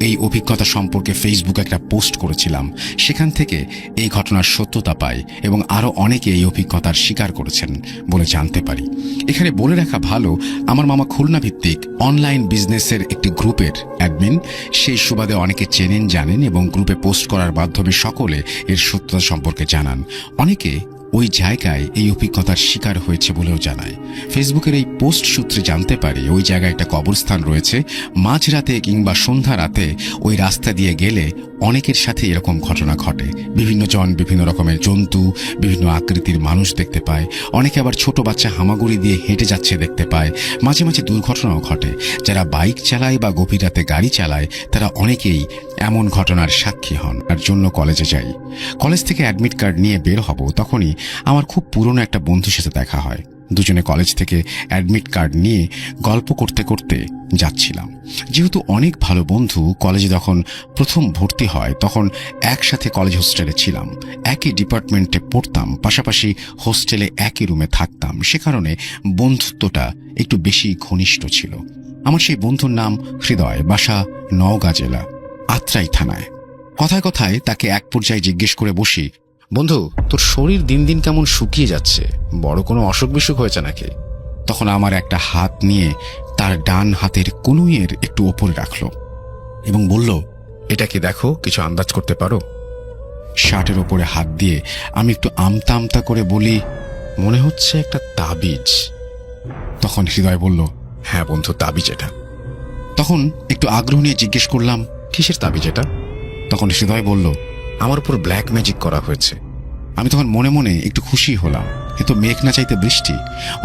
এই অভিজ্ঞতা সম্পর্কে ফেসবুকে একটা পোস্ট করেছিলাম, সেখান থেকে এই ঘটনার সত্যতা পাই এবং আরো অনেকে এই অভিজ্ঞতার শিকার করেছেন বলে জানতে পারি। এখানে বলে রাখা ভালো, আমার মামা খুলনা ভিত্তিক অনলাইন বিজনেসের একটি গ্রুপের অ্যাডমিন। সেই সুবাদে অনেকে চেনেন, জানেন এবং গ্রুপে পোস্ট করার মাধ্যমে সকলে এর সত্যতা সম্পর্কে জানান। অনেকে ওই জায়গায় এই অভিজ্ঞতার শিকার হয়েছে বলেও জানায়। ফেসবুকের এই পোস্ট সূত্রে জানতে পারি ওই জায়গায় একটা কবরস্থান রয়েছে। মাঝরাতে কিংবা সন্ধ্যা রাতে ওই রাস্তা দিয়ে গেলে অনেকের সাথে এরকম ঘটনা ঘটে। বিভিন্ন জন বিভিন্ন রকমের জন্তু, বিভিন্ন আকৃতির মানুষ দেখতে পায়। অনেকে আবার ছোট বাচ্চা হামাগুড়ি দিয়ে হেঁটে যাচ্ছে দেখতে পায়। মাঝে মাঝে দুর্ঘটনাও ঘটে। যারা বাইক চালায় বা গভীর রাতে গাড়ি চালায় তারা অনেকেই এমন ঘটনার সাক্ষী হন। তার জন্য কলেজে যাই। কলেজ থেকে অ্যাডমিট কার্ড নিয়ে বের হব, তখনই আমার খুব পুরনো একটা বন্ধুর সাথে দেখা হয়। দুজনে কলেজ থেকে অ্যাডমিট কার্ড নিয়ে গল্প করতে করতে যাচ্ছিলাম। যেহেতু অনেক ভালো বন্ধু, কলেজে যখন প্রথম ভর্তি হয় তখন একসাথে কলেজ হোস্টেলে ছিলাম। একই ডিপার্টমেন্টে পড়তাম, পাশাপাশি হোস্টেলে একই রুমে থাকতাম। সে কারণে বন্ধুত্বটা একটু বেশি ঘনিষ্ঠ ছিল। আমার সেই বন্ধুর নাম হৃদয়, বাসা নওগাঁ জেলা আত্রাই থানায়। কথায় কথায় তাকে এক পর্যায়ে জিজ্ঞেস করে বসি, বন্ধু তোর শরীর দিন দিন কেমন শুকিয়ে যাচ্ছে, বড় কোনো অসুখ বিসুখ হয়েছে নাকি? তখন আমার একটা হাত নিয়ে তার ডান হাতের কনুইয়ের একটু ওপরে রাখলো এবং বলল, এটা কি দেখো, কিছু আন্দাজ করতে পারো? শার্টের ওপরে হাত দিয়ে আমি একটু আমতা আমতা করে বলি, মনে হচ্ছে একটা তাবিজ। তখন হৃদয় বলল, হ্যাঁ বন্ধু, তাবিজ এটা। তখন একটু আগ্রহ নিয়ে জিজ্ঞেস করলাম, কিসের তাবিজ এটা? তখন হৃদয় বলল, আমার উপর ব্ল্যাক ম্যাজিক করা হয়েছে। আমি তখন মনে মনে একটু খুশি হলাম, এ তো মেঘ না চাইতে বৃষ্টি।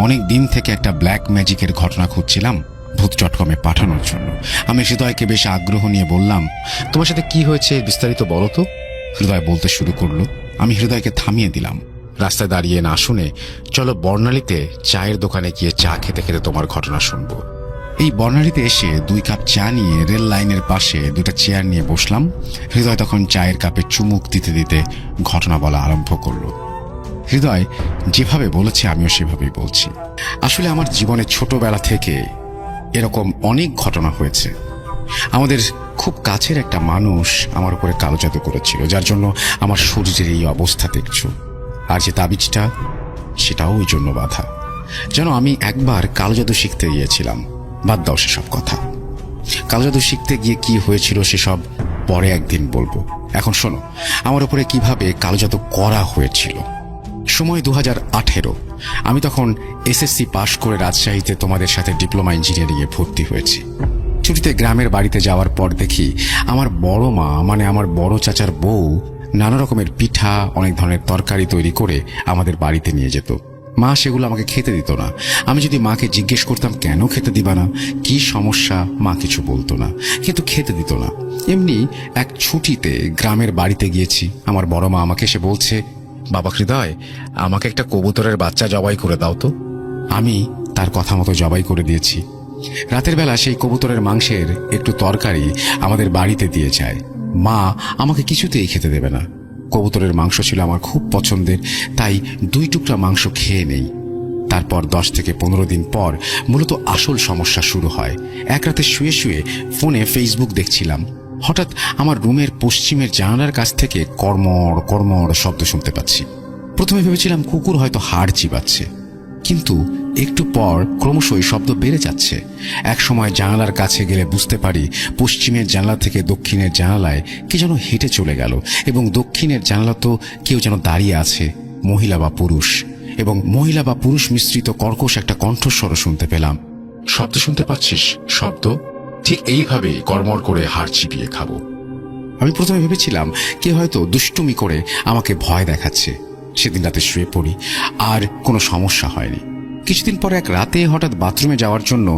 অনেক দিন থেকে একটা ব্ল্যাক ম্যাজিকের ঘটনা খুঁজছিলাম ভূত.com-এ পাঠানোর জন্য। আমি হৃদয়কে বেশ আগ্রহ নিয়ে বললাম, তোমার সাথে কি হয়েছে বিস্তারিত বলো তো। হৃদয় বলতে শুরু করলো। আমি হৃদয়কে থামিয়ে দিলাম। রাস্তায় দাঁড়িয়ে না শুনে চলো বর্ণালীতে চায়ের দোকানে গিয়ে চা খেতে খেতে তোমার ঘটনা শুনবো। এই বর্ণালীতে এসে 2 কাপ চা নিয়ে রেল লাইনের পাশে 2টা চেয়ার নিয়ে বসলাম। হৃদয় তখন চায়ের কাপে চুমুক দিতে দিতে ঘটনা বলা আরম্ভ করলো। হৃদয় যেভাবে বলেছে আমিও সেভাবেই বলছি। আসলে আমার জীবনে ছোটবেলা থেকে এরকম অনেক ঘটনা হয়েছে। আমাদের খুব কাছের একটা মানুষ আমার উপরে কালো জাদু করেছিল, যার জন্য আমার শরীরের এই অবস্থা দেখছো। আর যে তাবিজটা, সেটাও ওই জন্য বাধা। যেন আমি একবার কালো জাদু শিখতে গিয়েছিলাম। বাদ দাও সেসব কথা। কালো জাদু শিখতে গিয়ে কি হয়েছিল সেসব পরে একদিন বলবো। এখন শোনো আমার উপরে কিভাবে কালো জাদু করা হয়েছিল। সময় 2018। আমি তখন এসএসসি পাশ করে রাজশাহীতে তোমাদের সাথে ডিপ্লোমা ইঞ্জিনিয়ারিংয়ে ভর্তি হয়েছি। ছুটিতে গ্রামের বাড়িতে যাওয়ার পর দেখি আমার বড় মা, মানে আমার বড় চাচার বউ, নানা রকমের পিঠা, অনেক ধরনের তরকারি তৈরি করে আমাদের বাড়িতে নিয়ে যেত। মা সেগুলো আমাকে খেতে দিত না। আমি যদি মাকে জিজ্ঞেস করতাম কেন খেতে দিবা না, কি সমস্যা, মা কিছু বলতো না, কিন্তু খেতে দিত না। এমনি এক ছুটিতে গ্রামের বাড়িতে গিয়েছি। আমার বড় মা আমাকে এসে বলছে, বাবা হৃদয়, আমাকে একটা কবুতরের বাচ্চা জবাই করে দাও তো। আমি তার কথা মতো জবাই করে দিয়েছি। রাতের বেলা সেই কবুতরের মাংসের একটু তরকারি আমাদের বাড়িতে দিয়ে যায়। মা আমাকে কিছুতেই খেতে দেবে না। কবুতরের মাংস ছিল আমার খুব পছন্দের, তাই 2 টুকরা মাংস খেয়ে নেই। তারপর 10 থেকে 15 দিন পর মূলত আসল সমস্যা শুরু হয়। এক রাতে শুয়ে শুয়ে ফোনে ফেসবুক দেখছিলাম। হঠাৎ আমার রুমের পশ্চিমের জানালার কাছ থেকে কড়মড় কড়মড় শব্দ শুনতে পাচ্ছি। প্রথমে ভেবেছিলাম কুকুর হয়তো হাড় চিবাচ্ছে, কিন্তু একটু পর ক্রমশই শব্দ বেড়ে যাচ্ছে। এক সময় জানালার কাছে গেলে বুঝতে পারি পশ্চিমের জানালা থেকে দক্ষিণের জানালায় কে যেন হেঁটে চলে গেল, এবং দক্ষিণের জানালা তো কেউ যেন দাঁড়িয়ে আছে, মহিলা বা পুরুষ, এবং মহিলা বা পুরুষ মিশ্রিত কর্কশ একটা কণ্ঠস্বর শুনতে পেলাম। শব্দ শুনতে পাচ্ছিস? শব্দ ঠিক এইভাবে কড়মড় করে হাড় চিবিয়ে খাবো। আমি প্রথমে ভেবেছিলাম কে হয়তো দুষ্টুমি করে আমাকে ভয় দেখাচ্ছে। সেদিন রাতে শুয়ে পড়ি, আর কোনো সমস্যা হয়নি। কিছুদিন পরে এক রাতে হঠাৎ বাথরুমে যাওয়ার জন্য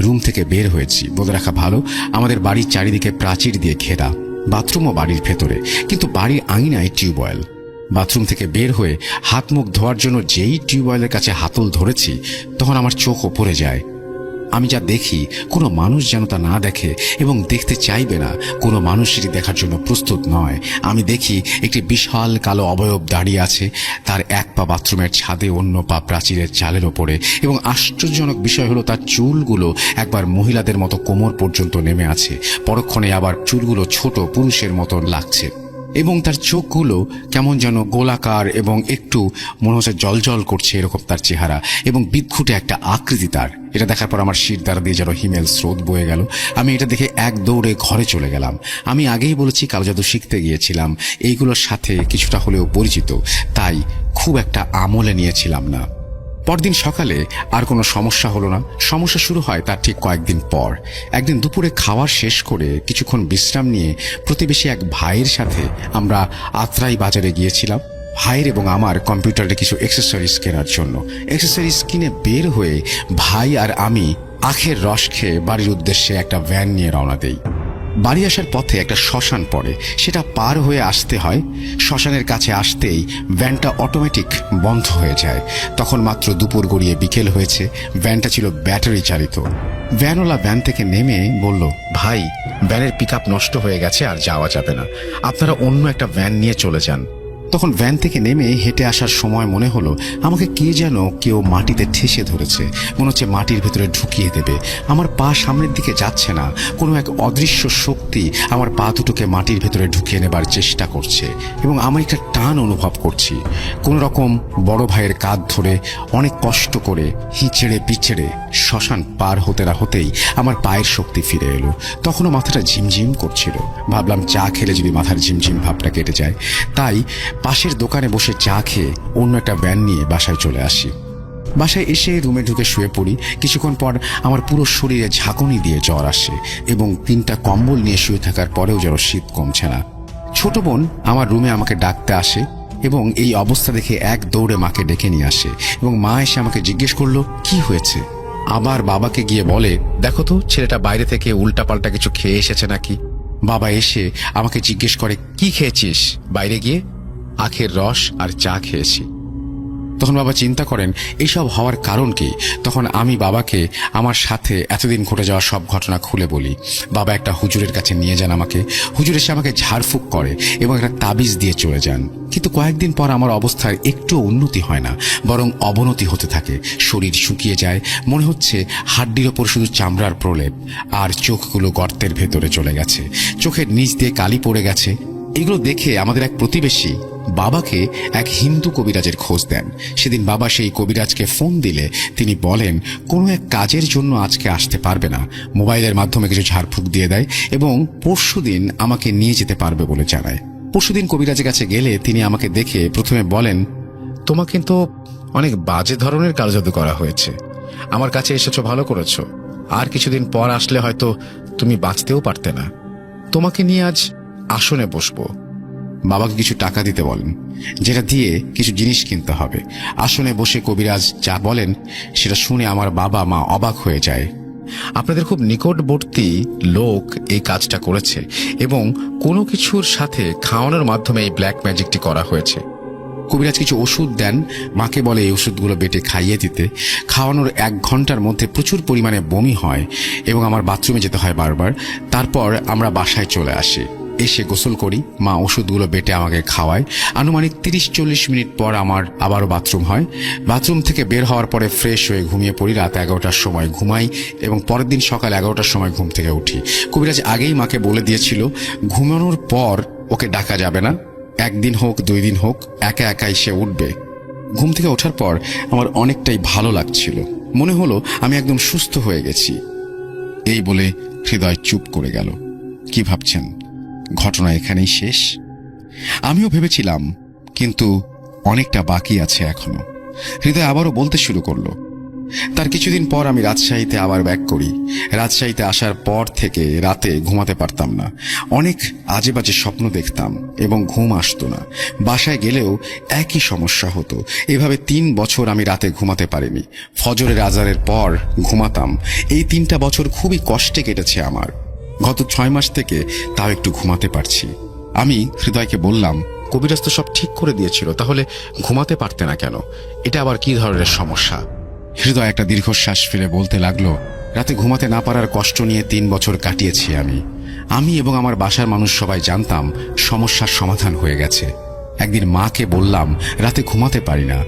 রুম থেকে বের হয়েছি। বলে রাখা ভালো, আমাদের বাড়ির চারিদিকে প্রাচীর দিয়ে ঘেরা, বাথরুমও বাড়ির ভেতরে, কিন্তু বাড়ির আঙিনায় টিউবওয়েল। বাথরুম থেকে বের হয়ে হাত মুখ ধোয়ার জন্য যেই টিউবওয়েলের কাছে হাতল ধরেছি, তখন আমার চোখ ওপরে যায়। আমি যা দেখি কোনো মানুষ যেন তা না দেখে এবং দেখতে চাইবে না, কোনো মানুষ সেটি দেখার জন্য প্রস্তুত নয়। আমি দেখি একটি বিশাল কালো অবয়ব দাঁড়িয়ে আছে, তার এক পা বাথরুমের ছাদে, অন্য পা প্রাচীরের চালের ওপরে, এবং আশ্চর্যজনক বিষয় হলো তার চুলগুলো একবার মহিলাদের মতো কোমর পর্যন্ত নেমে আছে, পরক্ষণে আবার চুলগুলো ছোট পুরুষের মতো লাগছে, এবং তার চোখগুলো কেমন যেন গোলাকার এবং একটু মনে হচ্ছে জলজল করছে, এরকম তার চেহারা, এবং বিদঘুটে একটা আকৃতি তার। এটা দেখার পর আমার শির দ্বারা দিয়ে যেন হিমেল স্রোত বয়ে গেল। আমি এটা দেখে এক দৌড়ে ঘরে চলে গেলাম। আমি আগেই বলেছি কালো জাদু শিখতে গিয়েছিলাম, এইগুলোর সাথে কিছুটা হলেও পরিচিত, তাই খুব একটা আমলে নিয়েছিলাম না। পরদিন সকালে আর কোনো সমস্যা হলো না। সমস্যা শুরু হয় তার ঠিক কয়েকদিন পর। একদিন দুপুরে খাওয়ার শেষ করে কিছুক্ষণ বিশ্রাম নিয়ে প্রতিবেশী এক ভাইয়ের সাথে আমরা আত্রাই বাজারে গিয়েছিলাম, ভাইয়ের এবং আমার কম্পিউটারে কিছু অ্যাক্সেসরিজ কেনার জন্য। অ্যাক্সেসরিজ কিনে বের হয়ে ভাই আর আমি আখের রস খেয়ে বাড়ির উদ্দেশ্যে একটা ভ্যান নিয়ে রওনা দেই। বাড়ি আসার পথে একটা শ্মশান পড়ে, সেটা পার হয়ে আসতে হয়। শ্মশানের কাছে আসতেই ভ্যানটা অটোমেটিক বন্ধ হয়ে যায়। তখন মাত্র দুপুর গড়িয়ে বিকেল হয়েছে। ভ্যানটা ছিল ব্যাটারি চালিত। ভ্যানওয়ালা ভ্যান থেকে নেমে বলল, ভাই, ভ্যানের পিকআপ নষ্ট হয়ে গেছে, আর যাওয়া যাবে না, আপনারা অন্য একটা ভ্যান নিয়ে চলে যান। তখন ভ্যান থেকে নেমে হেঁটে আসার সময় মনে হলো আমাকে কে যেন কেউ মাটিতে ঠেসে ধরেছে, মনে হচ্ছে মাটির ভেতরে ঢুকিয়ে দেবে। আমার পা সামনের দিকে যাচ্ছে না, কোনো এক অদৃশ্য শক্তি আমার পা দুটোকে মাটির ভেতরে ঢুকিয়ে নেবার চেষ্টা করছে, এবং আমি একটা টান অনুভব করছি। কোনো রকম বড় ভাইয়ের কাঁধ ধরে অনেক কষ্ট করে হিঁচড়ে পিছড়ে শ্মশান পার হতে না হতেই আমার পায়ের শক্তি ফিরে এলো। তখনও মাথাটা ঝিমঝিম করছিল। ভাবলাম চা খেলে যদি মাথার ঝিমঝিম ভাবটা কেটে যায়। তাই পাশের দোকানে বসে চা খেয়ে অন্য একটা ভ্যান নিয়ে বাসায় চলে আসি। বাসায় এসে রুমে ঢুকে শুয়ে পড়ি। কিছুক্ষণ পর আমার পুরো শরীরে ঝাঁকুনি দিয়ে জ্বর আসে, এবং 3টা কম্বল নিয়ে শুয়ে থাকার পরেও যেন শীত কমছে না। ছোট বোন আমার রুমে আমাকে ডাকতে আসে, এবং এই অবস্থা দেখে এক দৌড়ে মাকে ডেকে নিয়ে আসে, এবং মা এসে আমাকে জিজ্ঞেস করলো কি হয়েছে। আবার বাবাকে গিয়ে বলে, দেখো তো ছেলেটা বাইরে থেকে উল্টাপাল্টা কিছু খেয়ে এসেছে নাকি। বাবা এসে আমাকে জিজ্ঞেস করে, কি খেয়েছিস বাইরে গিয়ে? আখের রস আর চা খেয়েছি। তখন বাবা চিন্তা করেন এইসব হওয়ার কারণ কি। তখন আমি বাবাকে আমার সাথে এতদিন ঘটে যাওয়া সব ঘটনা খুলে বলি। বাবা একটা হুজুরের কাছে নিয়ে যান আমাকে। হুজুর এসে আমাকে ঝাড়ফুঁক করে এবং একটা তাবিজ দিয়ে চলে যান। কিন্তু কয়েকদিন পর আমার অবস্থার একটু উন্নতি হয় না, বরং অবনতি হতে থাকে। শরীর শুকিয়ে যায়, মনে হচ্ছে হাড্ডির ওপর শুধু চামড়ার প্রলেপ, আর চোখগুলো গর্তের ভেতরে চলে গেছে, চোখের নিচ দিয়ে কালি পড়ে গেছে। এগুলো দেখে আমাদের এক প্রতিবেশী বাবাকে এক হিন্দু কবিরাজের খোঁজ দেন। সেদিন বাবা সেই কবিরাজকে ফোন দিলে তিনি বলেন কোনো এক কাজের জন্য আজকে আসতে পারবে না, মোবাইলের মাধ্যমে কিছু ঝাড়ফুঁক দিয়ে দেয় এবং পরশুদিন আমাকে নিয়ে যেতে পারবে বলে জানায়। পরশুদিন কবিরাজের কাছে গেলে তিনি আমাকে দেখে প্রথমে বলেন, তোমাকে কিন্তু অনেক বাজে ধরনের কালজাদু করা হয়েছে, আমার কাছে এসেছো ভালো করেছো, আর কিছুদিন পর আসলে হয়তো তুমি বাঁচতেও পারতে না, তোমাকে নিয়ে আজ আসনে বসবো। বাবাকে কিছু টাকা দিতে বলেন, যেটা দিয়ে কিছু জিনিস কিনতে হবে। আসনে বসে কবিরাজ যা বলেন সেটা শুনে আমার বাবা মা অবাক হয়ে যায়। আপনাদের খুব নিকটবর্তী লোক এই কাজটা করেছে এবং কোনো কিছুর সাথে খাওয়ানোর মাধ্যমে এই ব্ল্যাক ম্যাজিকটি করা হয়েছে। কবিরাজ কিছু ওষুধ দেন, মাকে বলে এই ওষুধগুলো বেটে খাইয়ে দিতে। খাওয়ানোর 1 ঘন্টার মধ্যে প্রচুর পরিমাণে বমি হয় এবং আমার বাথরুমে যেতে হয় বারবার। তারপর আমরা বাসায় চলে আসি, এসে গোসল করি, মা ওষুধগুলো বেটে আমাকে খাওয়ায়। আনুমানিক 30-40 মিনিট পর আমার আবারও বাথরুম হয়। বাথরুম থেকে বের হওয়ার পরে ফ্রেশ হয়ে ঘুমিয়ে পড়ি। রাত 11টার সময় ঘুমাই এবং পরের দিন সকাল 11টার সময় ঘুম থেকে উঠি। কবিরাজ আগেই মাকে বলে দিয়েছিল ঘুমানোর পর ওকে ডাকা যাবে না, 1 দিন হোক 2 দিন হোক একা একাই সে উঠবে। ঘুম থেকে ওঠার পর আমার অনেকটাই ভালো লাগছিল, মনে হলো আমি একদম সুস্থ হয়ে গেছি। এই বলে হৃদয় চুপ করে গেল। কি ভাবছেন, ঘটনা এখানেই শেষ? আমিও ভেবেছিলাম, কিন্তু অনেকটা বাকি আছে এখনো। হৃদয় আবারও বলতে শুরু করলো। তার কিছুদিন পর আমি রাজশাহীতে আবার ব্যাক করি। রাজশাহীতে আসার পর থেকে রাতে ঘুমাতে পারতাম না, অনেক আজে বাজে স্বপ্ন দেখতাম এবং ঘুম আসতো না। বাসায় গেলেও একই সমস্যা হতো। এভাবে 3 বছর আমি রাতে ঘুমাতে পারিনি। ফজরের আজানের পর ঘুমাতাম। এই 3টা বছর খুবই কষ্টে কেটেছে আমার। গত 6 মাস থেকে তাও একটু ঘুমাতে পারছি। আমি হৃদয়কে বললাম, কবিরাজ তো সব ঠিক করে দিয়েছিল, তাহলে ঘুমাতে পারতে না কেন? এটা আবার কি ধরনের সমস্যা? হৃদয় একটা দীর্ঘশ্বাস ফেলে বলতে লাগলো, রাতে ঘুমাতে না পারার কষ্ট নিয়ে 3 বছর কাটিয়েছি আমি এবং আমার বাসার মানুষ সবাই জানতাম সমস্যার সমাধান হয়ে গেছে। একদিন মাকে বললাম রাতে ঘুমাতে পারি না।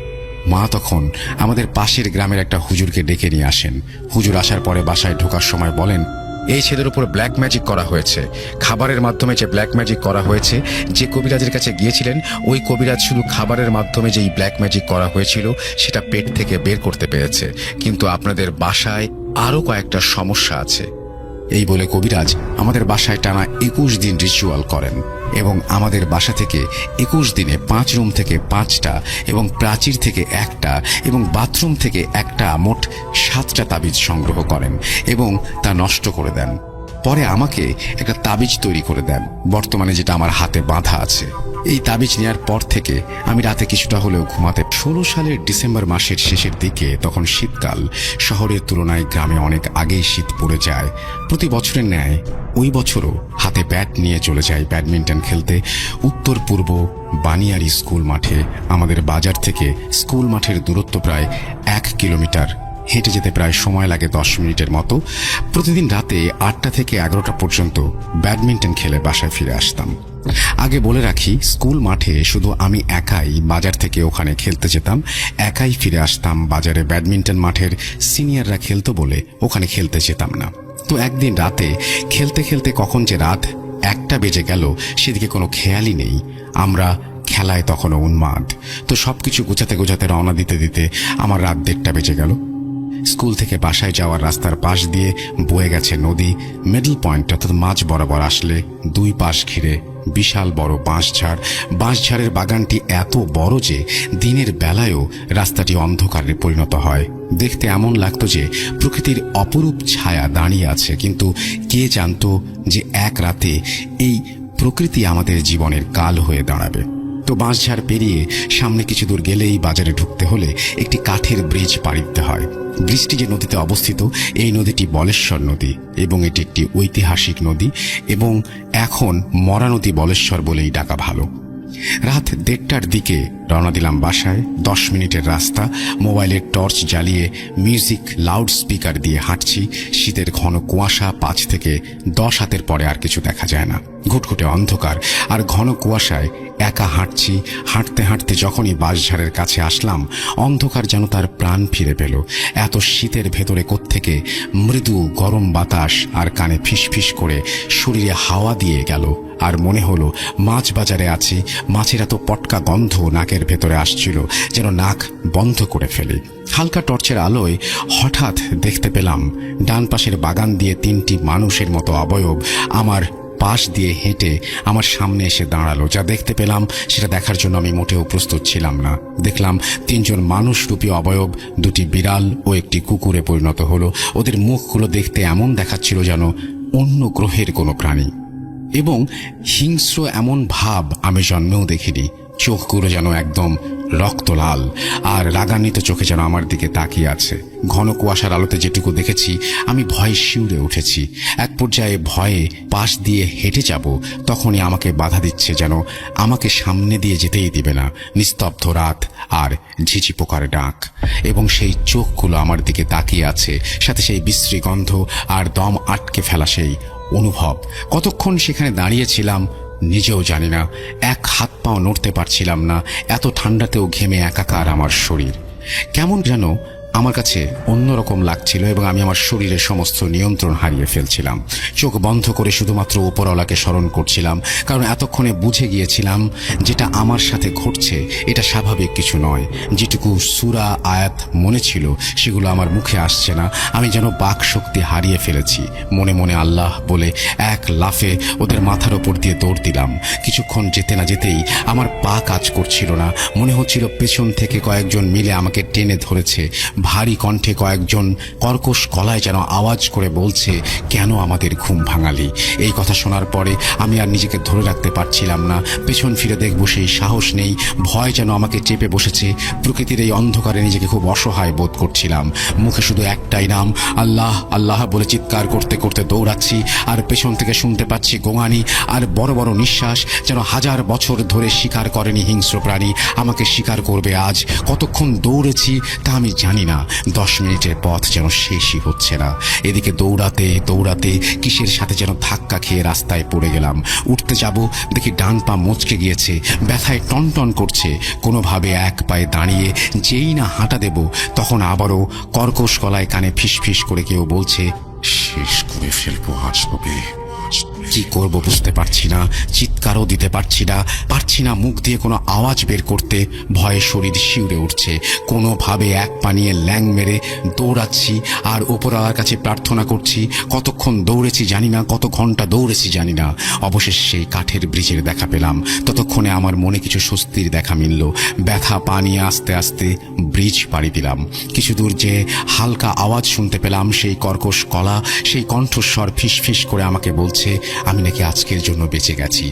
মা তখন আমাদের পাশের গ্রামের একটা হুজুরকে ডেকে নিয়ে আসেন। হুজুর আসার পরে বাসায় ঢোকার সময় বলেন, এই ছেলের উপর ব্ল্যাক ম্যাজিক করা হয়েছে। খাবারের মাধ্যমে যে ব্ল্যাক ম্যাজিক করা হয়েছে, যে কবিরাজের কাছে গিয়েছিলেন ওই কবিরাজ শুধু খাবারের মাধ্যমে যেই ব্ল্যাক ম্যাজিক করা হয়েছিল সেটা পেট থেকে বের করতে পেরেছে, কিন্তু আপনাদের বাসায় আরো কয়েকটা সমস্যা আছে। এই বলে কবিরাজ আমাদের বাসায় টানা 21 দিন রিচুয়াল করেন এবং আমাদের বাসা থেকে 21 দিনে 5 রুম থেকে 5টা এবং প্রাচীর থেকে 1টা এবং বাথরুম থেকে 1টা, মোট 7টা তাবিজ সংগ্রহ করেন এবং তা নষ্ট করে দেন। পরে আমাকে একটা তাবিজ তৈরি করে দেন, বর্তমানে যেটা আমার হাতে বাঁধা আছে। এই তাবিজ নেওয়ার পর থেকে আমি রাতে কিছুটা হলেও ঘুমাতে। 16 সালের ডিসেম্বর মাসের শেষের দিকে, তখন শীতকাল। শহরের তুলনায় গ্রামে অনেক আগেই শীত পড়ে যায়। প্রতি বছরের ন্যায় ওই বছরও হাতে ব্যাট নিয়ে চলে যাই ব্যাডমিন্টন খেলতে উত্তর পূর্ব বানিয়ারি স্কুল মাঠে। আমাদের বাজার থেকে স্কুল মাঠের দূরত্ব প্রায় 1 কিলোমিটার। হেঁটে যেতে প্রায় সময় লাগে 10 মিনিটের মতো। প্রতিদিন রাতে 8টা থেকে 11টা পর্যন্ত ব্যাডমিন্টন খেলে বাসায় ফিরে আসতাম। আগে বলে রাখি, স্কুল মাঠে শুধু আমি একাই বাজার থেকে ওখানে খেলতে যেতাম, একাই ফিরে আসতাম। বাজারে ব্যাডমিন্টন মাঠের সিনিয়ররা খেলতো বলে ওখানে খেলতে যেতাম না। তো একদিন রাতে খেলতে খেলতে কখন যে রাত 1টা বেজে গেল সেদিকে কোনো খেয়ালই নেই। আমরা খেলায় তখনও উন্মাদ। তো সবকিছু গোছাতে গোছাতে রওনা দিতে দিতে আমার রাত 1:30 বেজে গেল। স্কুল থেকে বাসায় যাওয়ার রাস্তার পাশ দিয়ে বয়ে গেছে নদী। মিডল পয়েন্ট অর্থাৎ মাঝ বরাবর আসলে 2 পাশ ঘিরে বিশাল বড় বাঁশঝাড়। বাঁশঝাড়ের বাগানটি এত বড় যে দিনের বেলায়ও রাস্তাটি অন্ধকারে পরিণত হয়। দেখতে এমন লাগতো যে প্রকৃতির অপরূপ ছায়া দাঁড়িয়ে আছে, কিন্তু কে জানতো যে এক রাতে এই প্রকৃতি আমাদের জীবনের কাল হয়ে দাঁড়াবে। তো বাঁশঝাড় পেরিয়ে সামনে কিছু দূর গেলেই বাজারে ঢুকতে হলে একটি কাঠের ব্রিজ পাড়ি দিতে হয়। ব্রিজটি যে নদীতে অবস্থিত, এই নদীটি বলেশ্বর নদী এবং এটি একটি ঐতিহাসিক নদী এবং এখন মরা নদী বলেশ্বর বলেই ডাকা ভালো। রাত 1:30টার দিকে রওনা দিলাম বাসায়। 10 মিনিটের রাস্তা। মোবাইলের টর্চ জ্বালিয়ে মিউজিক লাউড স্পিকার দিয়ে হাঁটছি। শীতের ঘন কুয়াশা, 5 থেকে 10 হাতের পরে আর কিছু দেখা যায় না। ঘুটঘুটে অন্ধকার আর ঘন কুয়াশায় একা হাঁটছি। হাঁটতে হাঁটতে যখনই বাঁশঝাড়ের কাছে আসলাম, অন্ধকার যেন তার প্রাণ ফিরে পেল। এত শীতের ভেতরে কোত্থেকে মৃদু গরম বাতাস আর কানে ফিসফিস করে শরীরে হাওয়া দিয়ে গেল। আর মনে হলো মাছ বাজারে আছি। মাছের এত পটকা গন্ধ নাকের ভেতরে আসছিল, যেন নাক বন্ধ করে ফেলি। হালকা টর্চের আলোয় হঠাৎ দেখতে পেলাম ডান পাশের বাগান দিয়ে 3টি মানুষের মতো অবয়ব আমার পাশ দিয়ে হেঁটে আমার সামনে এসে দাঁড়ালো। যা দেখতে পেলাম সেটা দেখার জন্য আমি মোটেও প্রস্তুত ছিলাম না। দেখলাম 3 জন মানুষরূপী অবয়ব 2টি বিড়াল ও একটি কুকুরে পরিণত হলো। ওদের মুখগুলো দেখতে এমন দেখাচ্ছিল যেন অন্য গ্রহের কোনো প্রাণী, এবং হিংস্র এমন ভাব আমি জন্মেও দেখিনি। চোখগুলো যেন একদম রক্ত লাল আর রাগান্বিত চোখে যেন আমার দিকে তাকিয়ে আছে। ঘন কুয়াশার আলোতে যেটুকু দেখেছি আমি ভয়ে শিউরে উঠেছি। এক পর্যায়ে ভয়ে পাশ দিয়ে হেঁটে যাব, তখনই আমাকে বাধা দিচ্ছে, যেন আমাকে সামনে দিয়ে যেতেই দিবে না। নিস্তব্ধ রাত আর ঝিঝি পোকার ডাক, এবং সেই চোখগুলো আমার দিকে তাকিয়ে আছে, সাথে সেই বিশ্রী গন্ধ আর দম আটকে ফেলা সেই অনুভব। কতক্ষণ সেখানে দাঁড়িয়েছিলাম নিজেও জানি না। এক হাত পাও নড়তে পারছিলাম না। এত ঠান্ডাতেও ঘেমে একাকার আমার শরীর। কেমন যেন আমার কাছে অন্যরকম লাগছিল এবং আমি আমার শরীরের সমস্ত নিয়ন্ত্রণ হারিয়ে ফেলছিলাম। চোখ বন্ধ করে শুধুমাত্র উপরওয়ালাকে স্মরণ করছিলাম, কারণ এতক্ষণে বুঝে গিয়েছিলাম যেটা আমার সাথে ঘটছে এটা স্বাভাবিক কিছু নয়। যেটুকু সূরা আয়াত মনে ছিল সেগুলো আমার মুখে আসছে না। আমি যেন বাক শক্তি হারিয়ে ফেলেছি। মনে মনে আল্লাহ বলে এক লাফে ওদের মাথার ওপর দিয়ে দৌড় দিলাম। কিছুক্ষণ যেতে না যেতেই আমার পা কাজ করছিল না। মনে হচ্ছিল পেছন থেকে কয়েকজন মিলে আমাকে টেনে ধরেছে। ভারী কণ্ঠে কয়েকজন কর্কশ গলায় যেন আওয়াজ করে বলছে, কেন আমাদের ঘুম ভাঙালি? এই কথা শোনার পরে আমি আর নিজেকে ধরে রাখতে পারছিলাম না। পেছন ফিরে দেখবো সেই সাহস নেই। ভয় যেন আমাকে চেপে বসেছে। প্রকৃতির এই অন্ধকারে নিজেকে খুব অসহায় বোধ করছিলাম। মুখে শুধু একটাই নাম, আল্লাহ আল্লাহ বলে চিৎকার করতে করতে দৌড়াচ্ছি। আর পেছন থেকে শুনতে পাচ্ছি গোঙানি আর বড় বড় নিঃশ্বাস, যেন হাজার বছর ধরে শিকার করেনি হিংস্র প্রাণী আমাকে শিকার করবে আজ। কতক্ষণ দৌড়েছি তা আমি জানি না। 10 মিনিটের পথ যেন শেষই হচ্ছে না। এদিকে দৌড়াতে দৌড়াতে কিসের সাথে যেন ধাক্কা খেয়ে রাস্তায় পড়ে গেলাম। উঠতে যাব, দেখি ডান পা মচকে গিয়েছে, ব্যথায় টনটন করছে। কোনোভাবে এক পায়ে দাঁড়িয়ে যেই না হাঁটা দেব, তখন আবারও কর্কশ গলায় কানে ফিসফিস করে কেউ বলছে, শেষ করে ফেলবো আজ তোকে। কি করব বুঝতে পারছি না, চিৎকারও দিতে পারছি না মুখ দিয়ে কোনো আওয়াজ বের করতে। ভয়ে শরীর শিউরে উঠছে। কোনোভাবে এক পা নিয়ে ল্যাং মেরে দৌড়াচ্ছি আর ওপরওয়ালার কাছে প্রার্থনা করছি। কতক্ষণ দৌড়েছি জানি না, কত ঘন্টা দৌড়েছি জানি না। অবশেষে সেই কাঠের ব্রিজের দেখা পেলাম। ততক্ষণে আমার মনে কিছু স্বস্তির দেখা মিলল। ব্যথা পা নিয়ে আস্তে আস্তে ব্রিজ পাড়ি দিলাম। কিছু দূর যে হালকা আওয়াজ শুনতে পেলাম, সেই কর্কশ গলা, সেই কণ্ঠস্বর ফিসফিস করে আমাকে বলছে আমি নাকি আজকের জন্য বেঁচে গেছি।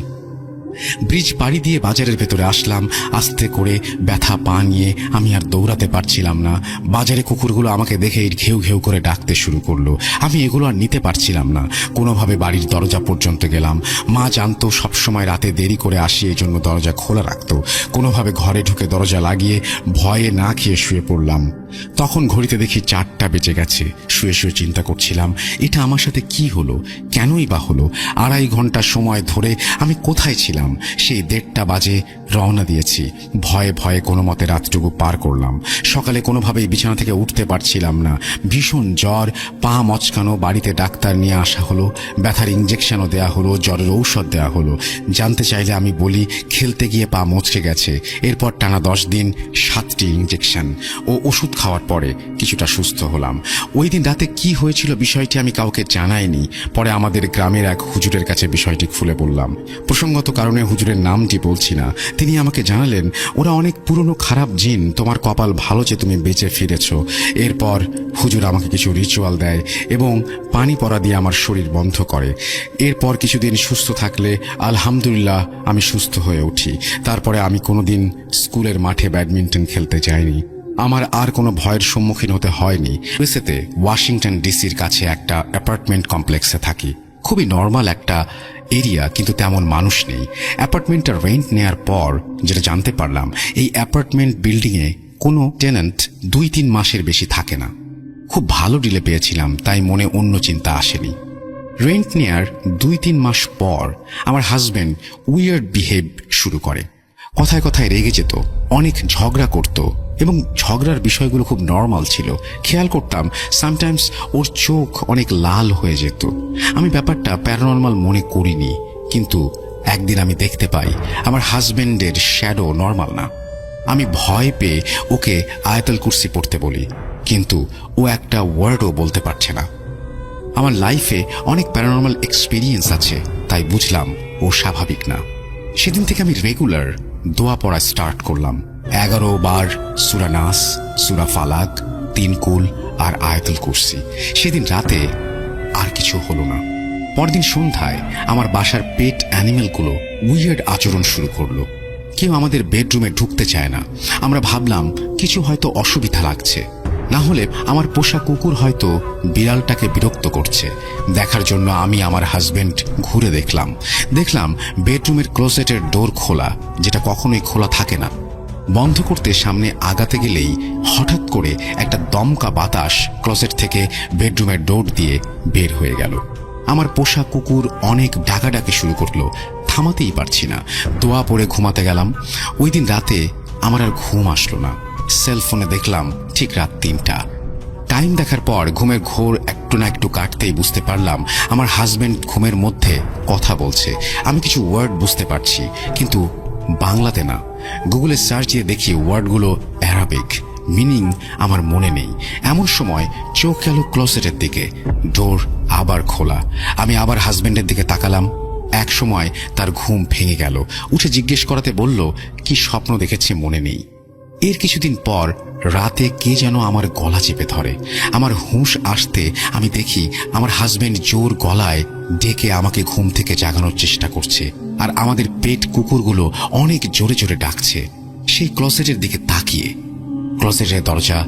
ব্রিজ পাড়ি দিয়ে বাজারের ভেতরে আসলাম। আস্তে করে ব্যথা পা নিয়ে আমি আর দৌড়াতে পারছিলাম না। বাজারে কুকুরগুলো আমাকে দেখে ঘেউ ঘেউ করে ডাকতে শুরু করলো। আমি এগুলো আর নিতে পারছিলাম না। কোনোভাবে বাড়ির দরজা পর্যন্ত গেলাম। মা জানতো সবসময় রাতে দেরি করে আসি, এই জন্য দরজা খোলা রাখতো। কোনোভাবে ঘরে ঢুকে দরজা লাগিয়ে ভয়ে না খেয়ে শুয়ে পড়লাম। তখন ঘড়িতে দেখি 4টা বেজে গেছে। শুয়ে শুয়ে চিন্তা করছিলাম, এটা আমার সাথে কি হলো, কেনই বা হলো? 2.5 ঘন্টা সময় ধরে আমি কোথায় ছিলাম? সেই 1:30 বাজে রওনা দিয়েছি। ভয়ে ভয়ে কোনো মতে রাতটুকু পার করলাম। সকালে কোনোভাবেই বিছানা থেকে উঠতে পারছিলাম না। ভীষণ জ্বর, পা মচকানো। বাড়িতে ডাক্তার নিয়ে আসা হলো, ব্যথার ইঞ্জেকশনও দেয়া হলো, জ্বরের ঔষধ দেওয়া হলো। জানতে চাইলে আমি বলি খেলতে গিয়ে পা মচকে গেছে। এরপর টানা 10 দিন 7টি ইঞ্জেকশন ও ওষুধ খাওয়ার পরে কিছুটা সুস্থ হলাম। ওই দিন রাতে কি হয়েছিল বিষয়টি আমি কাউকে জানাইনি। পরে আমাদের গ্রামের এক হুজুরের কাছে বিষয়টি খুলে বললাম। প্রসঙ্গত কারণে হুজুরের নামটি বলছি না। তিনি আমাকে জানালেন, ওরা অনেক পুরনো খারাপ জিন, তোমার কপাল ভালো যে তুমি বেঁচে ফিরেছ। এরপর হুজুর আমাকে কিছু রিচুয়াল দেয় এবং পানি পড়া দিয়ে আমার শরীর বন্ধ করে। এরপর কিছুদিন সুস্থ থাকলে আলহামদুলিল্লাহ আমি সুস্থ হয়ে উঠি। তারপরে আমি কোনোদিন স্কুলের মাঠে ব্যাডমিন্টন খেলতে যাইনি। আমার আর কোনো ভয়ের সম্মুখীন হতে হয়নি। ইউএসএতে ওয়াশিংটন ডিসির কাছে একটা অ্যাপার্টমেন্ট কমপ্লেক্সে থাকি। খুবই নর্মাল একটা এরিয়া, কিন্তু তেমন মানুষ নেই। অ্যাপার্টমেন্টটা রেন্ট নেয়ার পর যেটা জানতে পারলাম, এই অ্যাপার্টমেন্ট বিল্ডিংয়ে কোনো টেনেন্ট 2-3 মাসের বেশি থাকে না। খুব ভালো ডিলে পেয়েছিলাম, তাই মনে অন্য চিন্তা আসেনি। রেন্ট নেয়ার 2-3 মাস পর আমার হাজব্যান্ড উইয়ার্ড বিহেভ শুরু করে। কথায় কথায় রেগে যেত, অনেক ঝগড়া করত এবং ঝগড়ার বিষয়গুলো খুব নর্মাল ছিল। খেয়াল করতাম সামটাইমস ওর চোখ অনেক লাল হয়ে যেত। আমি ব্যাপারটা প্যারানর্মাল মনে করিনি, কিন্তু একদিন আমি দেখতে পাই আমার হাজব্যান্ডের শ্যাডো নর্মাল না। আমি ভয় পেয়ে ওকে আয়াতুল কুরসি পড়তে বলি, কিন্তু ও একটা ওয়ার্ডও বলতে পারছে না। আমার লাইফে অনেক প্যারানর্মাল এক্সপিরিয়েন্স আছে, তাই বুঝলাম ও স্বাভাবিক না। সেদিন থেকে আমি রেগুলার দোয়া পড়া স্টার্ট করলাম। 11 বার সূরা নাস, সূরা ফালাক, 3 কুল আর আয়াতুল কুরসি। সেদিন রাতে আর কিছু হলো না। পরদিন সন্ধ্যায় আমার বাসার পেট অ্যানিমেলগুলো উইয়ার্ড আচরণ শুরু করলো। কেউ আমাদের বেডরুমে ঢুকতে চায় না। আমরা ভাবলাম কিছু হয়তো অসুবিধা লাগছে, না হলে আমার পোষা কুকুর হয়তো বিড়ালটাকে বিরক্ত করছে। দেখার জন্য আমি আমার হাজবেন্ড ঘুরে দেখলাম বেডরুমের ক্লোজেটের ডোর খোলা, যেটা কখনোই খোলা থাকে না। বন্ধ করতে সামনে আগাতে গেলেই হঠাৎ করে একটা দমকা বাতাস ক্লোজেট থেকে বেডরুমের ডোর দিয়ে বের হয়ে গেল। আমার পোষা কুকুর অনেক ডাকাডাকি শুরু করলো, থামাতেই পারছি না। দোয়া পড়ে ঘুমাতে গেলাম। ওই দিন রাতে আমার আর ঘুম আসলো না। সেলফোনে দেখলাম ঠিক রাত 3টা। টাইম দেখার পর ঘুমের ঘোর একটু না একটু কাটতেই বুঝতে পারলাম আমার হাজবেন্ড ঘুমের মধ্যে কথা বলছে। আমি কিছু ওয়ার্ড বুঝতে পারছি, কিন্তু বাংলাতে না। গুগলে সার্চ দিয়ে দেখি ওয়ার্ডগুলো অ্যারাবিক, মিনিং আমার মনে নেই। এমন সময় চোখ গেল ক্লোজেটের দিকে, ডোর আবার খোলা। আমি আবার হাজবেন্ডের দিকে তাকালাম। এক সময় তার ঘুম ভেঙে গেল। উঠে জিজ্ঞেস করাতে বলল কি স্বপ্ন দেখেছে মনে নেই। এর কিছুদিন পর রাতে কে যেন আমার গলা চেপে ধরে। আমার হুঁশ আসতে আমি দেখি আমার হাজবেন্ড জোর গলায় ডেকে আমাকে ঘুম থেকে জাগানোর চেষ্টা করছে, আর আমাদের পেট কুকুরগুলো অনেক জোরে জোরে ডাকছে। সেই ক্লোজেটের দিকে তাকিয়ে ক্লোজেটের দরজা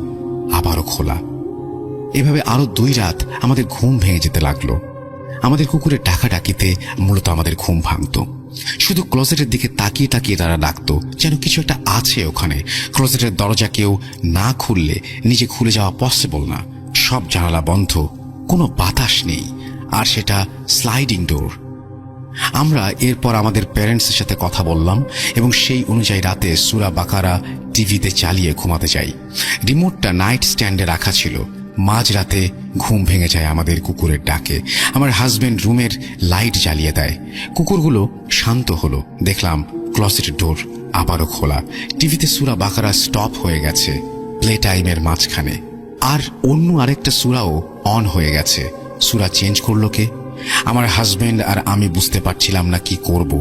আবারও খোলা। এভাবে আরো 2 রাত আমাদের ঘুম ভেঙে যেতে লাগলো। আমাদের কুকুরের ডাকাডাকিতে মূলত আমাদের ঘুম ভাঙতো। শুধু ক্লোজেটের দিকে তাকিয়ে তাকিয়ে তারা ডাকতো, যেন কিছু একটা আছে ওখানে। ক্লোজেটের দরজা কেউ না খুললে নিজে খুলে যাওয়া পসিবল না। সব জানালা বন্ধ, কোনো বাতাস নেই, আর সেটা স্লাইডিং ডোর। আমরা এরপর আমাদের প্যারেন্টসের সাথে কথা বললাম এবং সেই অনুযায়ী রাতে সূরা বাকারা টিভিতে চালিয়ে ঘুমাতে যাই। রিমোটটা নাইট স্ট্যান্ডে রাখা ছিল। মাঝরাতে ঘুম ভেঙে যায় আমাদের কুকুরের ডাকে। আমার হাজবেন্ড রুমের লাইট জ্বালিয়ে দেয়। কুকুরগুলো শান্ত হলো। দেখলাম ক্লোজেট ডোর আবারও খোলা। টিভিতে সূরা বাকারা স্টপ হয়ে গেছে প্লে টাইমের মাঝখানে, আর অন্য আরেকটা সূরাও অন হয়ে গেছে। সূরা চেঞ্জ করলো কে? আমার হাজবেন্ড আর আমি বুঝতে পারছিলাম না কি করব।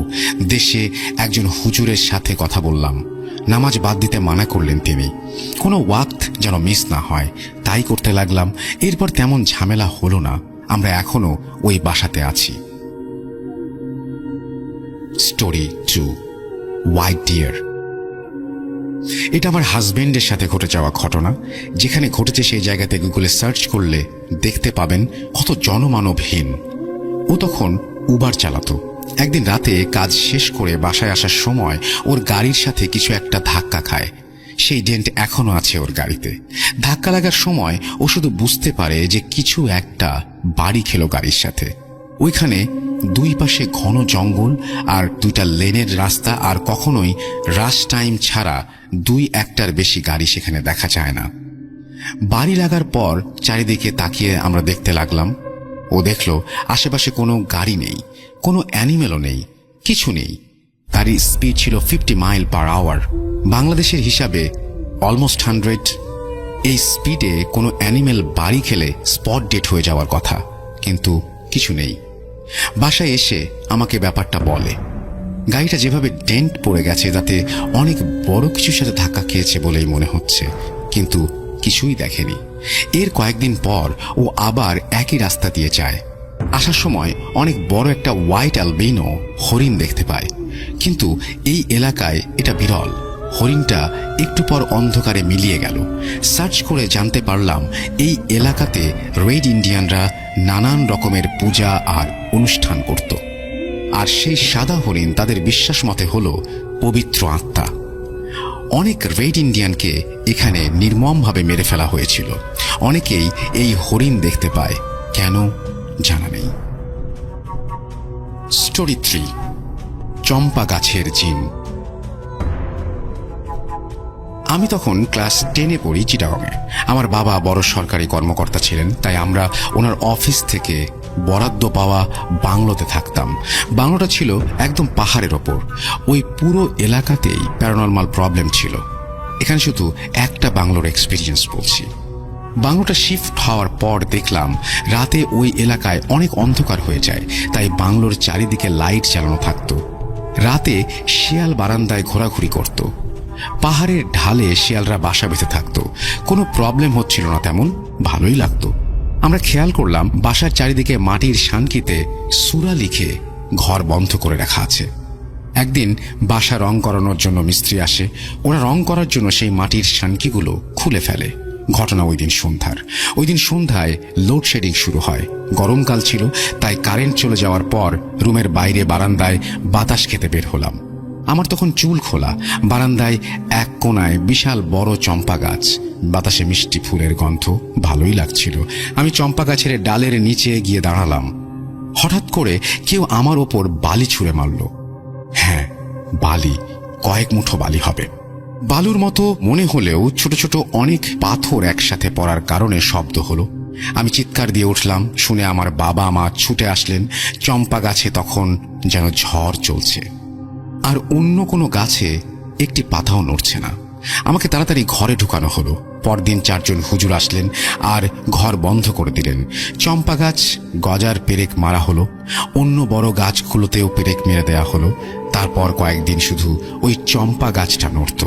দেশে একজন হুজুরের সাথে কথা বললাম। নামাজ বাদ দিতে মানা করলেন তিনি। কোনো ওয়াক্ত যেন মিস না হয় তাই করতে লাগলাম। এরপর তেমন ঝামেলা হলো না। আমরা এখনো ওই বাসাতে আছি। Story 2, white deer. এটা আমার হাজবেন্ডের সাথে ঘটে যাওয়া ঘটনা। যেখানে ঘটেছে সেই জায়গাতে গুগলে সার্চ করলে দেখতে পাবেন কত জনমানবহীন। ও তখন উবার চালাতো। একদিন রাতে কাজ শেষ করে বাসায় আসার সময় ওর গাড়ির সাথে কিছু একটা ধাক্কা খায়। সেই ডেন্ট এখনো আছে ওর গাড়িতে। ধাক্কা লাগার সময় ও শুধু বুঝতে পারে যে কিছু একটা বাড়ি খেলো গাড়ির সাথে। ওইখানে 2 পাশে ঘন জঙ্গল আর 2টা লেনের রাস্তা, আর কখনোই রাশ টাইম ছাড়া 2-1টার বেশি গাড়ি সেখানে দেখা যায় না। বাড়ি লাগার পর চারিদিকে তাকিয়ে আমরা দেখতে লাগলাম। ও দেখল আশেপাশে কোনো গাড়ি নেই, কোনো অ্যানিমেলও নেই, কিছু নেই। গাড়ির স্পিড ছিল 50 মাইল পার আওয়ার, বাংলাদেশের হিসাবে অলমোস্ট 100। এই স্পিডে কোনো অ্যানিমেল বাড়ি খেলে স্পট ডেট হয়ে যাওয়ার কথা, কিন্তু কিছু নেই। বাসায় এসে আমাকে ব্যাপারটা বলে। গাড়িটা যেভাবে ডেন্ট পড়ে গেছে তাতে অনেক বড় কিছুর সাথে ধাক্কা খেয়েছে বলেই মনে হচ্ছে, কিন্তু কিছুই দেখেনি। এর কয়েকদিন পর ও আবার একই রাস্তা দিয়ে যায়। আসার সময় অনেক বড় একটা হোয়াইট অ্যালবিনো হরিণ দেখতে পায়, কিন্তু এই এলাকায় এটা বিরল। হরিণটা একটু পর অন্ধকারে মিলিয়ে গেল। সার্চ করে জানতে পারলাম এই এলাকাতে রেড ইন্ডিয়ানরা নানান রকমের পূজা আর অনুষ্ঠান করত, আর সেই সাদা হরিণ তাদের বিশ্বাস মতে হলো পবিত্র আত্মা। অনেক রেড ইন্ডিয়ানকে এখানে নির্মমভাবে মেরে ফেলা হয়েছিল। অনেকেই এই হরিণ দেখতে পায়, কেন জানা নেই। স্টোরি 3, চম্পা গাছের জিন। আমি তখন ক্লাস 10-এ পড়ি চিটাগংয়ে। আমার বাবা বড় সরকারি কর্মকর্তা ছিলেন, তাই আমরা ওনার অফিস থেকে বরাদ্দ পাওয়া বাংলোতে থাকতাম। বাংলোটা ছিল একদম পাহাড়ের ওপর। ওই পুরো এলাকাতেই প্যারানরমাল প্রবলেম ছিল। এখানে শুধু একটা বাংলোর এক্সপিরিয়েন্স বলছি। বাংলোটা শিফট হওয়ার পর দেখলাম রাতে ওই এলাকায় অনেক অন্ধকার হয়ে যায়, তাই বাংলোর চারিদিকে লাইট জ্বালানো থাকতো। রাতে শিয়াল বারান্দায় ঘোরাঘুরি করত। পাহাড়ের ঢালে শিয়ালরা বাসা বেঁধে থাকতো। কোনো প্রবলেম হচ্ছিল না তেমন, ভালোই লাগতো। আমরা খেয়াল করলাম বাসার চারিদিকে মাটির শানকিতে সূরা লিখে ঘর বন্ধ করে রাখা আছে। একদিন বাসা রং করানোর জন্য মিস্ত্রি আসে। ওরা রং করার জন্য সেই মাটির শানকিগুলো খুলে ফেলে। ঘটনা ওই দিন সন্ধ্যায় লোডশেডিং শুরু হয়। গরমকাল ছিল, তাই কারেন্ট চলে যাওয়ার পর রুমের বাইরে বারান্দায় বাতাস খেতে বের হলাম। আমার তখন চুল খোলা। বারান্দায় এক কোনায় বিশাল বড় চম্পা গাছ, বাতাসে মিষ্টি ফুলের গন্ধ, ভালোই লাগছিল। আমি চম্পা গাছের ডালের নিচে গিয়ে দাঁড়ালাম। হঠাৎ করে কেউ আমার ওপর বালি ছুঁড়ে মারল। হ্যাঁ, বালি, কয়েক মুঠো বালি হবে। বালুর মতো মনে হলেও ছোট ছোট অনেক পাথর একসাথে পড়ার কারণে শব্দ হলো। আমি চিৎকার দিয়ে উঠলাম। শুনে আমার বাবা মা ছুটে আসলেন। চম্পা গাছে তখন যেন ঝড় চলছে, আর অন্য কোনো গাছে একটি পাতাও নড়ছে না। আমাকে তাড়াতাড়ি ঘরে ঢুকানো হলো। পরদিন 4 জন হুজুর আসলেন আর ঘর বন্ধ করে দিলেন। চম্পা গাছ গজার পেরেক মারা হলো, অন্য বড় গাছগুলোতেও পেরেক মেরে দেয়া হলো। তারপর কয়েকদিন শুধু ওই চম্পা গাছটা নড়ত।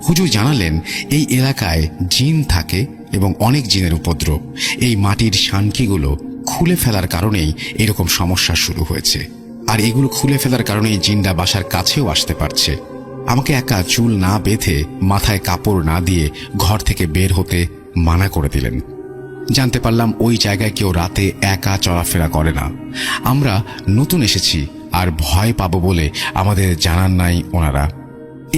হুজুর জানালেন এই এলাকায় জিন থাকে এবং অনেক জিনের উপদ্রব। এই মাটির শানকিগুলো খুলে ফেলার কারণেই এরকম সমস্যা শুরু হয়েছে, আর এগুলো খুলে ফেলার কারণেই জিনরা বাসার কাছেও আসতে পারছে। আমাকে একা চুল না বেঁধে, মাথায় কাপড় না দিয়ে ঘর থেকে বের হতে মানা করে দিলেন। জানতে পারলাম ওই জায়গায় কেউ রাতে একা চলাফেরা করে না। আমরা নতুন এসেছি আর ভয় পাবো বলে আমাদের জানান নাই ওনারা।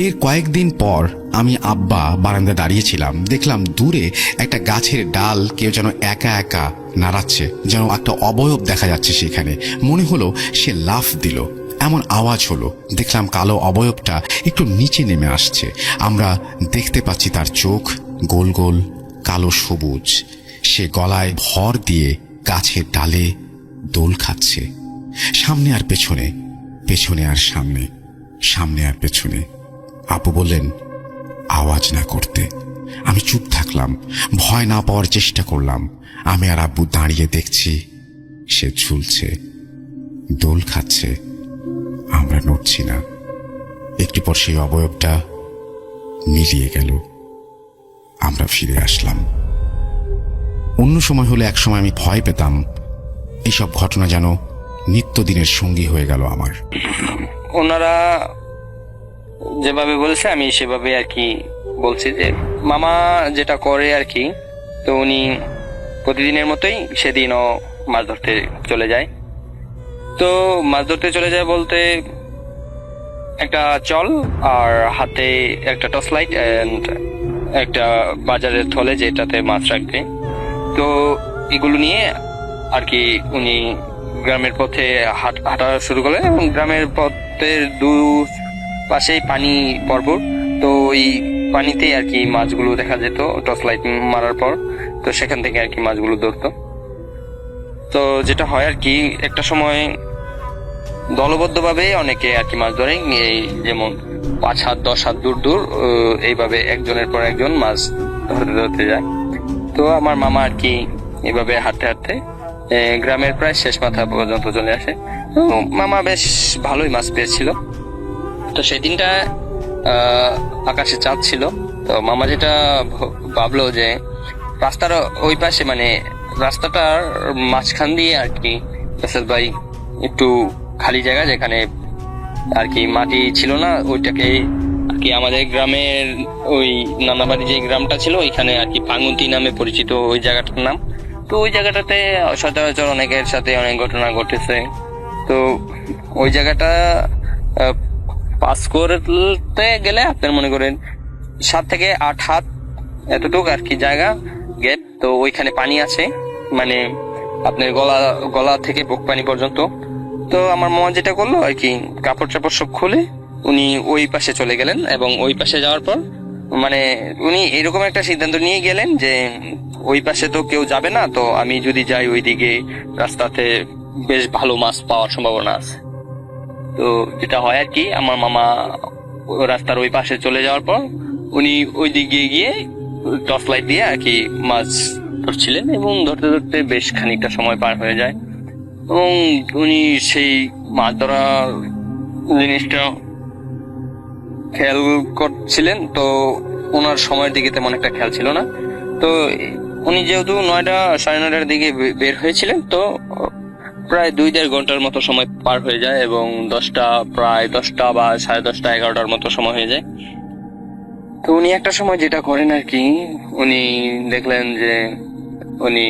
এর কয়েকদিন পর আমি আব্বা বারান্দায় দাঁড়িয়েছিলাম, দেখলাম দূরে একটা গাছের ডাল কেউ যেন একা একা নাড়াচ্ছে, যেন একটা অবয়ব দেখা যাচ্ছে সেখানে। মনে হলো সে লাফ দিল, এমন আওয়াজ হলো। দেখলাম কালো অবয়বটা একটু নিচে নেমে আসছে। আমরা দেখতে পাচ্ছি তার চোখ গোল গোল কালো সবুজ। সে গলায় ভর দিয়ে গাছের ডালে দোল খাচ্ছে, সামনে আর পেছনে, পেছনে আর সামনে, সামনে আর পেছনে। আপু বললেন আওয়াজ না করতে। আমি চুপ থাকলাম, ভয় না পাওয়ার চেষ্টা করলাম। আমি আর আব্বু দাঁড়িয়ে দেখছি, সে ঝুলছে, দোল খাচ্ছে, আমরা নড়ছি না। একটু পর সেই অবয়বটা মিলিয়ে গেল। আমরা ফিরে আসলাম। অন্য সময় হলে একসময় আমি ভয় পেতাম, এইসব ঘটনা যেন নিত্যদিনের সঙ্গী হয়ে গেল আমার। ওনারা যেভাবে বলেছে আমি সেভাবে আর কি বলছি, যে মামা যেটা করে আর কি, তো উনি প্রতিদিনের মতোই সেদিনও মাছ ধরতে চলে যায়। তো মাছ ধরতে চলে যায় বলতে একটা চল আর হাতে একটা টর্চ লাইট এন্ড একটা বাজারের থলে যেটাতে মাছ রাখবে। তো এগুলো নিয়ে আর কি উনি গ্রামের পথে হাঁটা শুরু করলেন, এবং গ্রামের পথের দু পাশেই পানি পর্বত। তো ওই পানিতেই আর কি মাছগুলো দেখা যেত টর্চ লাইট মারার পর। তো সেখান থেকে আর কি মাছগুলো ধরতো। তো যেটা হয় আর কি, একটা সময় দলবদ্ধভাবে অনেকে আর কি মাছ ধরে, এই যেমন 5 হাত 10 হাত দূর দূর এইভাবে একজনের পর একজন মাছ ধরতে ধরতে যায়। তো আমার মামা আর কি এইভাবে হাঁটতে হাঁটতে গ্রামের প্রায় শেষ মাথা পর্যন্ত চলে আসে। তো মামা বেশ ভালোই মাছ পেয়েছিল। তো সেদিনটা আকাশে চাঁদ ছিল। তো মামা যেটা ভাবলো যে রাস্তার ওই পাশে, মানে রাস্তাটার মাঝখান দিয়ে আর কি রাসেল ভাই একটু খালি জায়গা যেখানে আর কি মাটি ছিল না, ওইটাকে আর কি আমাদের গ্রামের ওই নানাবাড়ি যে গ্রামটা ছিল ওইখানে আর কি পাঙ্গুন্তি নামে পরিচিত ওই জায়গাটার নাম। তো ওই জায়গাটাতে সচরাচর অনেকের সাথে অনেক ঘটনা ঘটেছে। তো ওই জায়গাটা পাস করতে গেলে আপনার মনে করেন 7 থেকে 8 হাত এতটুকু আর কি জায়গা গেট। তো ওইখানে পানি আছে, মানে আপনার গলা থেকে বুক পানি পর্যন্ত। তো আমার মামা যেটা করলো আর কি, কাপড় চাপড় সব খুলে উনি ওই পাশে চলে গেলেন, এবং ওই পাশে যাওয়ার পর মানে উনি এরকম একটা সিদ্ধান্ত নিয়ে গেলেন যে ওই পাশে তো কেউ যাবে না, তো আমি যদি যাই ওইদিকে রাস্তাতে বেশ ভালো মাছ পাওয়ার সম্ভাবনা আছে। তো যেটা হয় আর কি, আমার মামা রাস্তার ওই পাশে চলে যাওয়ার পর উনি ওই দিকে গিয়ে টর্চ লাইট দিয়ে আর কি মাছ ধরছিলেন, এবং ধরতে ধরতে বেশ খানিকটা সময় পার হয়ে যায়। এবং উনি সেই মাছ ধরা জিনিসটা খেয়াল করছিলেন। তো ওনার সময়ের দিকে তেমন একটা খেয়াল ছিল না। তো উনি যেহেতু 9টা 9:30টার দিকে বের হয়েছিলেন, তো প্রায় 2-1.5 ঘন্টার মতো সময় পার হয়ে যায়, এবং প্রায় 10টা বা 10:30 11টার মতো সময় হয়ে যায়। তো উনি একটা সময় যেটা করেন আর কি, উনি দেখলেন যে উনি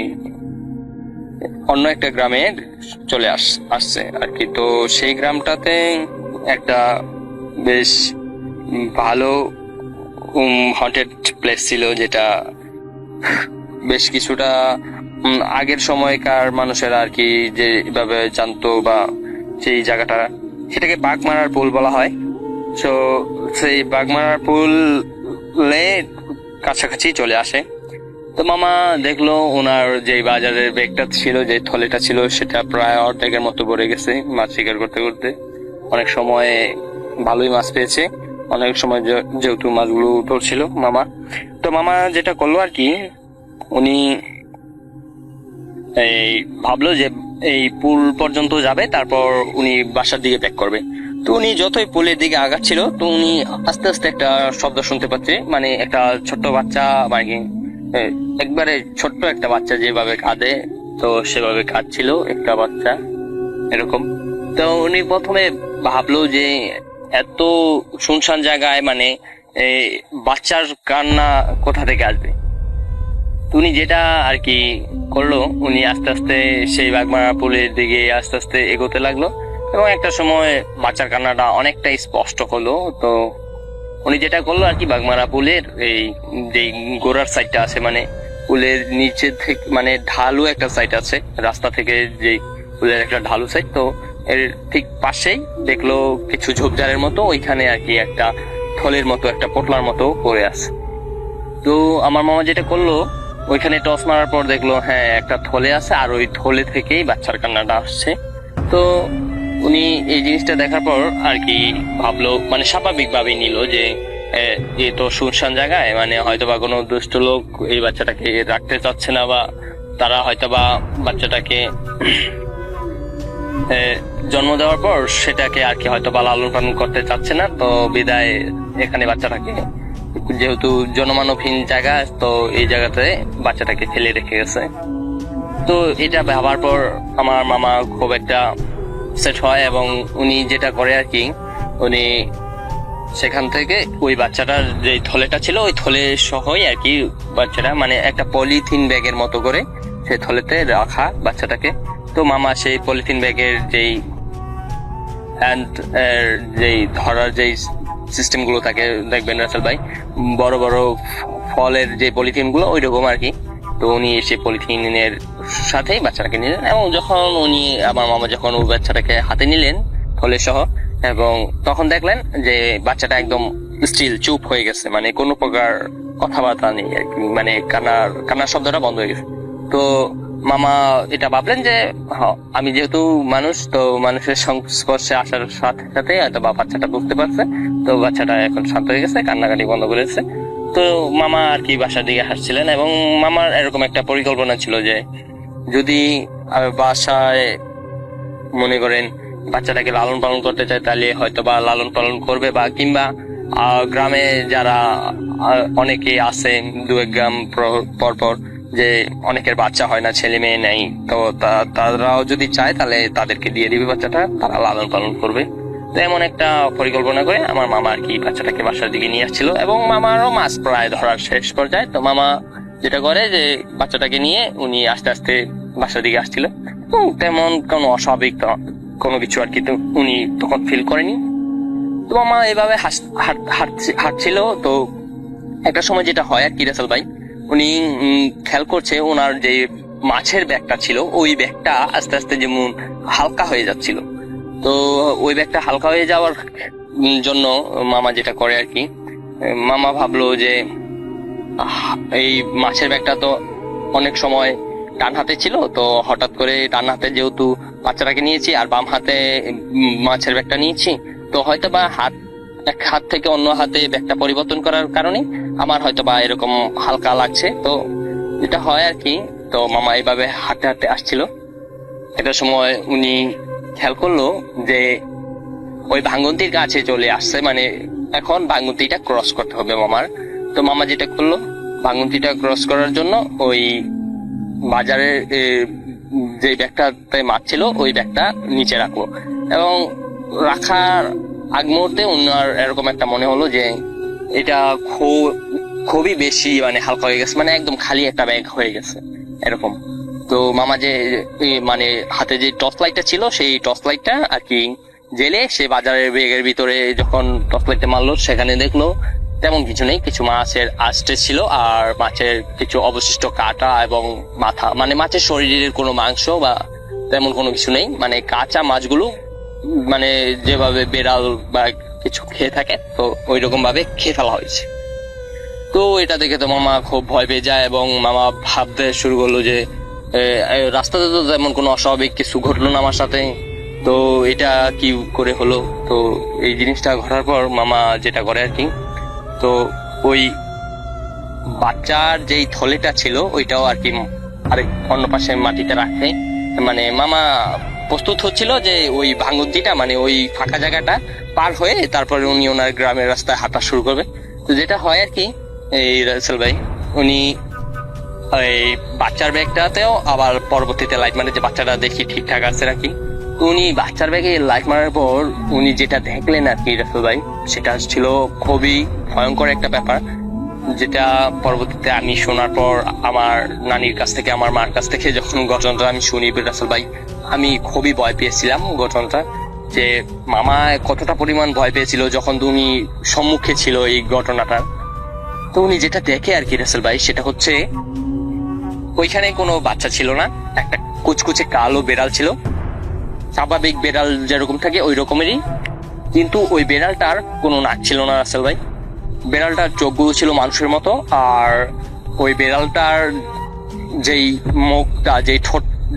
অন্য একটা গ্রামে চলে আসছে আর কি। তো সেই গ্রামটাতে একটা বেশ ভালো হন্টেড প্লেস ছিল, যেটা বেশ কিছুটা আগের সময়কার মানুষেরা আর কি যেভাবে জানতো, বা সেই জায়গাটা সেটাকে বাঘমারার পুল বলা হয়। তো সেই বাঘমারার পুলে কাছাকাছি চলে আসে। তো মামা দেখলো ওনার যে বাজারের ব্যাগটা ছিল, যে থলেটা ছিল, সেটা প্রায় অর্ধেকের মতো ভরে গেছে মাছ শিকার করতে করতে। অনেক সময় ভালোই মাছ পেয়েছে, অনেক সময় যেহেতু মাছগুলো ধরছিল মামা। তো মামা যেটা করলো আর কি, উনি এই ভাবলো যে এই পুল পর্যন্ত যাবে, তারপর উনি বাসার দিকে ব্যাক করবে। তো উনি যতই পুলের দিকে আগাচ্ছিল তো উনি আস্তে আস্তে একটা শব্দ শুনতে পাচ্ছে, মানে একটা ছোট্ট বাচ্চা, মানে একবারে ছোট্ট একটা বাচ্চা যেভাবে কাঁদে তো সেভাবে কাঁদছিল একটা বাচ্চা এরকম। তো উনি প্রথমে ভাবলো যে এত শুনশান জায়গায় মানে বাচ্চার কান্না কোথা থেকে আসবে। তো উনি যেটা আর কি করলো, উনি আস্তে আস্তে সেই বাগমারা পুলের দিকে আস্তে আস্তে এগোতে লাগলো এবং একটা সময় বাচ্চার কান্নাটা অনেকটাই স্পষ্ট হলো। তো উনি যেটা করলো আর কি, বাগমারা পুলের এই যে গোড়ার সাইডটা আছে, মানে পুলের নিচে থেকে মানে ঢালু একটা সাইড আছে রাস্তা থেকে, যে পুলের একটা ঢালু সাইড, তো এর ঠিক পাশেই দেখলো কিছু ঝোপঝাড়ের মতো, ওইখানে আর কি একটা থলের মতো, একটা পোটলার মতো পড়ে আছে। তো আমার মামা যেটা করলো, ওইখানে টস মারার পর দেখলো হ্যাঁ একটা থলে আছে, আর ওই থলে থেকেই বাচ্চার কান্নাটা আসছে। তো উনি এই জিনিসটা দেখার পর আর কি ভাবলো, মানে স্বাভাবিক ভাবেই নিল যে এ তো শুনশান জায়গায়, মানে হয়তোবা কোনো দুষ্ট লোক এই বাচ্চাটাকে রাখতে চাচ্ছে না, বা তারা হয়তোবা বাচ্চাটাকে জন্ম দেওয়ার পর সেটাকে আর কি হয়তো বা লালন পালন করতে চাচ্ছে না, তো বিদায় এখানে বাচ্চাটাকে, যেহেতু জনমানবহীন জায়গা, তো এই জায়গাতে বাচ্চাটাকে ফেলে রেখে গেছে। তো এটা ভাবার পর আমার মামা খুব একটা সেট হয় এবং উনি যেটা করে আর কি, উনি সেখান থেকে ওই বাচ্চাটার যে থলেটা ছিল ওই থলে সহই আর কি বাচ্চাটা, মানে একটা পলিথিন ব্যাগের মতো করে সেই থলেতে রাখা বাচ্চাটাকে। তো মামা সেই পলিথিন ব্যাগের যেই হ্যান্ড যেই ধরার যেই সিস্টেম গুলো থাকে দেখবেন রাসেল ভাই, বড় বড় ফলের যে পলিথিন গুলো ওই রকম আর কি। তো উনি সেই পলিথিনের সাথেই বাচ্চাটাকে নিলেন এবং যখন উনি আমার মামা যখন ওই বাচ্চাটাকে হাতে নিলেন থলে সহ, এবং তখন দেখলেন যে বাচ্চাটা একদম স্টিল চুপ হয়ে গেছে, মানে কোনো প্রকার কথাবার্তা নেই আর কি, মানে কান্নার শব্দটা বন্ধ হয়ে গেছে। তো মামা এটা ভাবলেন যে আমি যেহেতু মানুষ, তো মানুষের সংস্পর্শে আসার সাথে সাথে হয়তো বা বাচ্চাটা বুঝতে পারছে, তো বাচ্চাটা এখন শান্ত হয়ে গেছে, কান্নাকাটি বন্ধ করেছে। তো মামা আর কি বাসার দিকে হাসছিলেন এবং মামার এরকম একটা পরিকল্পনা ছিল যে যদি বাসায় মনে করেন বাচ্চাটাকে লালন পালন করতে চায়, তাহলে হয়তো বা লালন পালন করবে, বা কিংবা গ্রামে যারা অনেকে আছে, 2-1 গ্রাম পর পর যে অনেকের বাচ্চা হয় না, ছেলে মেয়ে নেই, তো তারাও যদি চায় তাহলে তাদেরকে দিয়ে দিবে বাচ্চাটা, তারা লালন পালন করবে। তো এমন একটা পরিকল্পনা করে আমার মামা আর কি বাচ্চাটাকে বাসার দিকে নিয়ে আসছিল এবং মামারও মাছ প্রায় ধরার শেষ পর্যায়ে। তো মামা যেটা করে যে বাচ্চাটাকে নিয়ে উনি আস্তে আস্তে বাসার দিকে আসছিল, তেমন কোনো অস্বাভাবিক কোনো কিছু আর কি তো উনি তখন ফিল করেনি। তো মামা এভাবে হাঁটছিল। তো একটা সময় যেটা হয় আর কি রাসেল ভাই, উনি খেয়াল করছে ওনার যে মাছের ব্যাগটা ছিল ওই ব্যাগটা আস্তে আস্তে যেমন হালকা হয়ে যাচ্ছিল। তো ওই ব্যাগটা হালকা হয়ে যাওয়ার জন্য মামা যেটা করে আর কি, মামা ভাবলো যে এই মাছের ব্যাগটা তো অনেক সময় ডান হাতে ছিল, তো হঠাৎ করে ডান হাতে যেহেতু বাচ্চাটাকে নিয়েছি আর বাম হাতে মাছের ব্যাগটা নিয়েছি, তো হয়তো বা এক হাত থেকে অন্য হাতে ব্যাগটা পরিবর্তন করার কারণে আমার হয়তো বা এরকম হালকা লাগছে। তো যেটা হয় আর কি, তো মামা এইভাবে হাঁটতে হাঁটতে আসছিল। একটা সময় উনি খেয়াল করলো যে ওই ভাঙ্গন্তির কাছে চলে আসছে, মানে এখন ভাঙ্গন্তিটা ক্রস করতে হবে মামার। তো মামা যেটা করলো, ভাঙ্গন্তিটা ক্রস করার জন্য ওই বাজারের যে ব্যাগটাতে মাছ ছিল ওই ব্যাগটা নিচে রাখলো এবং রাখার আগ মুহূর্তে ওনার এরকম একটা মনে হলো যে এটা খুবই বেশি মানে হালকা হয়ে গেছে, মানে একদম খালি একটা ব্যাগ হয়ে গেছে এরকম। তো মামা যে মানে হাতে যে টর্চ লাইটটা ছিল সেই টর্চ লাইটটা আর কি জেলে সে বাজারের ব্যাগের ভিতরে যখন টর্চ লাইটটা মারলো, সেখানে দেখলো তেমন কিছু নেই, কিছু মাছের আস্টে ছিল আর মাছের কিছু অবশিষ্ট কাটা এবং মাথা, মানে মাছের শরীরের কোনো মাংস বা তেমন কোনো কিছু নেই, মানে কাঁচা মাছগুলো মানে যেভাবে বেড়াল বা কিছু খেয়ে থাকে তো ওই রকম ভাবে খেয়ে ফেলা হয়েছে। তো এটা দেখে তো মামা খুব ভয় পেয়ে যায় এবং মামা ভাবতে শুরু করলো যে রাস্তাতে তো তেমন কোনো অস্বাভাবিক কিছু ঘটলো না আমার সাথে, তো এটা কি করে হলো। তো এই জিনিসটা ঘটার পর মামা যেটা করে আর কি, তো ওই বাচ্চার যেই থলেটা ছিল ওইটাও আর কি আরেক অন্য পাশে মাটিতে রাখে, মানে মামা প্রস্তুত হচ্ছিল যে ওই ভাঙুতিটা মানে ওই ফাঁকা জায়গাটা পার হয়ে তারপরে উনি ওনার গ্রামের রাস্তায় হাঁটা শুরু করবে। তো যেটা হয় আর কি, এই রাসেল ভাই উনি এই বাচ্চার ব্যাগটাতেও আবার পরবর্তীতে লাইট মানে যে বাচ্চাটা দেখি ঠিকঠাক আছে নাকি, তো উনি বাচ্চার ব্যাগে লাইট মারার পর উনি যেটা দেখলেন আর কি রাসেল ভাই, সেটা ছিল খুবই ভয়ঙ্কর একটা ব্যাপার, যেটা পরবর্তীতে আমি শোনার পর আমার নানির কাছ থেকে আমার মার কাছ থেকে যখন ঘটনাটা আমি শুনি রাসেল ভাই, আমি খুবই ভয় পেয়েছিলাম ঘটনাটা, যে মামা কতটা পরিমাণ ভয় পেয়েছিল যখন উনি সম্মুখে ছিল এই ঘটনাটার। তো উনি যেটা দেখে আর কি রাসেল ভাই, সেটা হচ্ছে ওইখানে কোনো বাচ্চা ছিল না, একটা কুচকুচে কালো বেড়াল ছিল, স্বাভাবিক বেড়াল যেরকম থাকে ওই রকমেরই, কিন্তু ওই বেড়ালটার কোনো নাক ছিল না রাসেল ভাই। বেড়ালটার চোখগুলো ছিল মানুষের মতো, আর ওই বেড়ালটার যেই মুখটা, যেই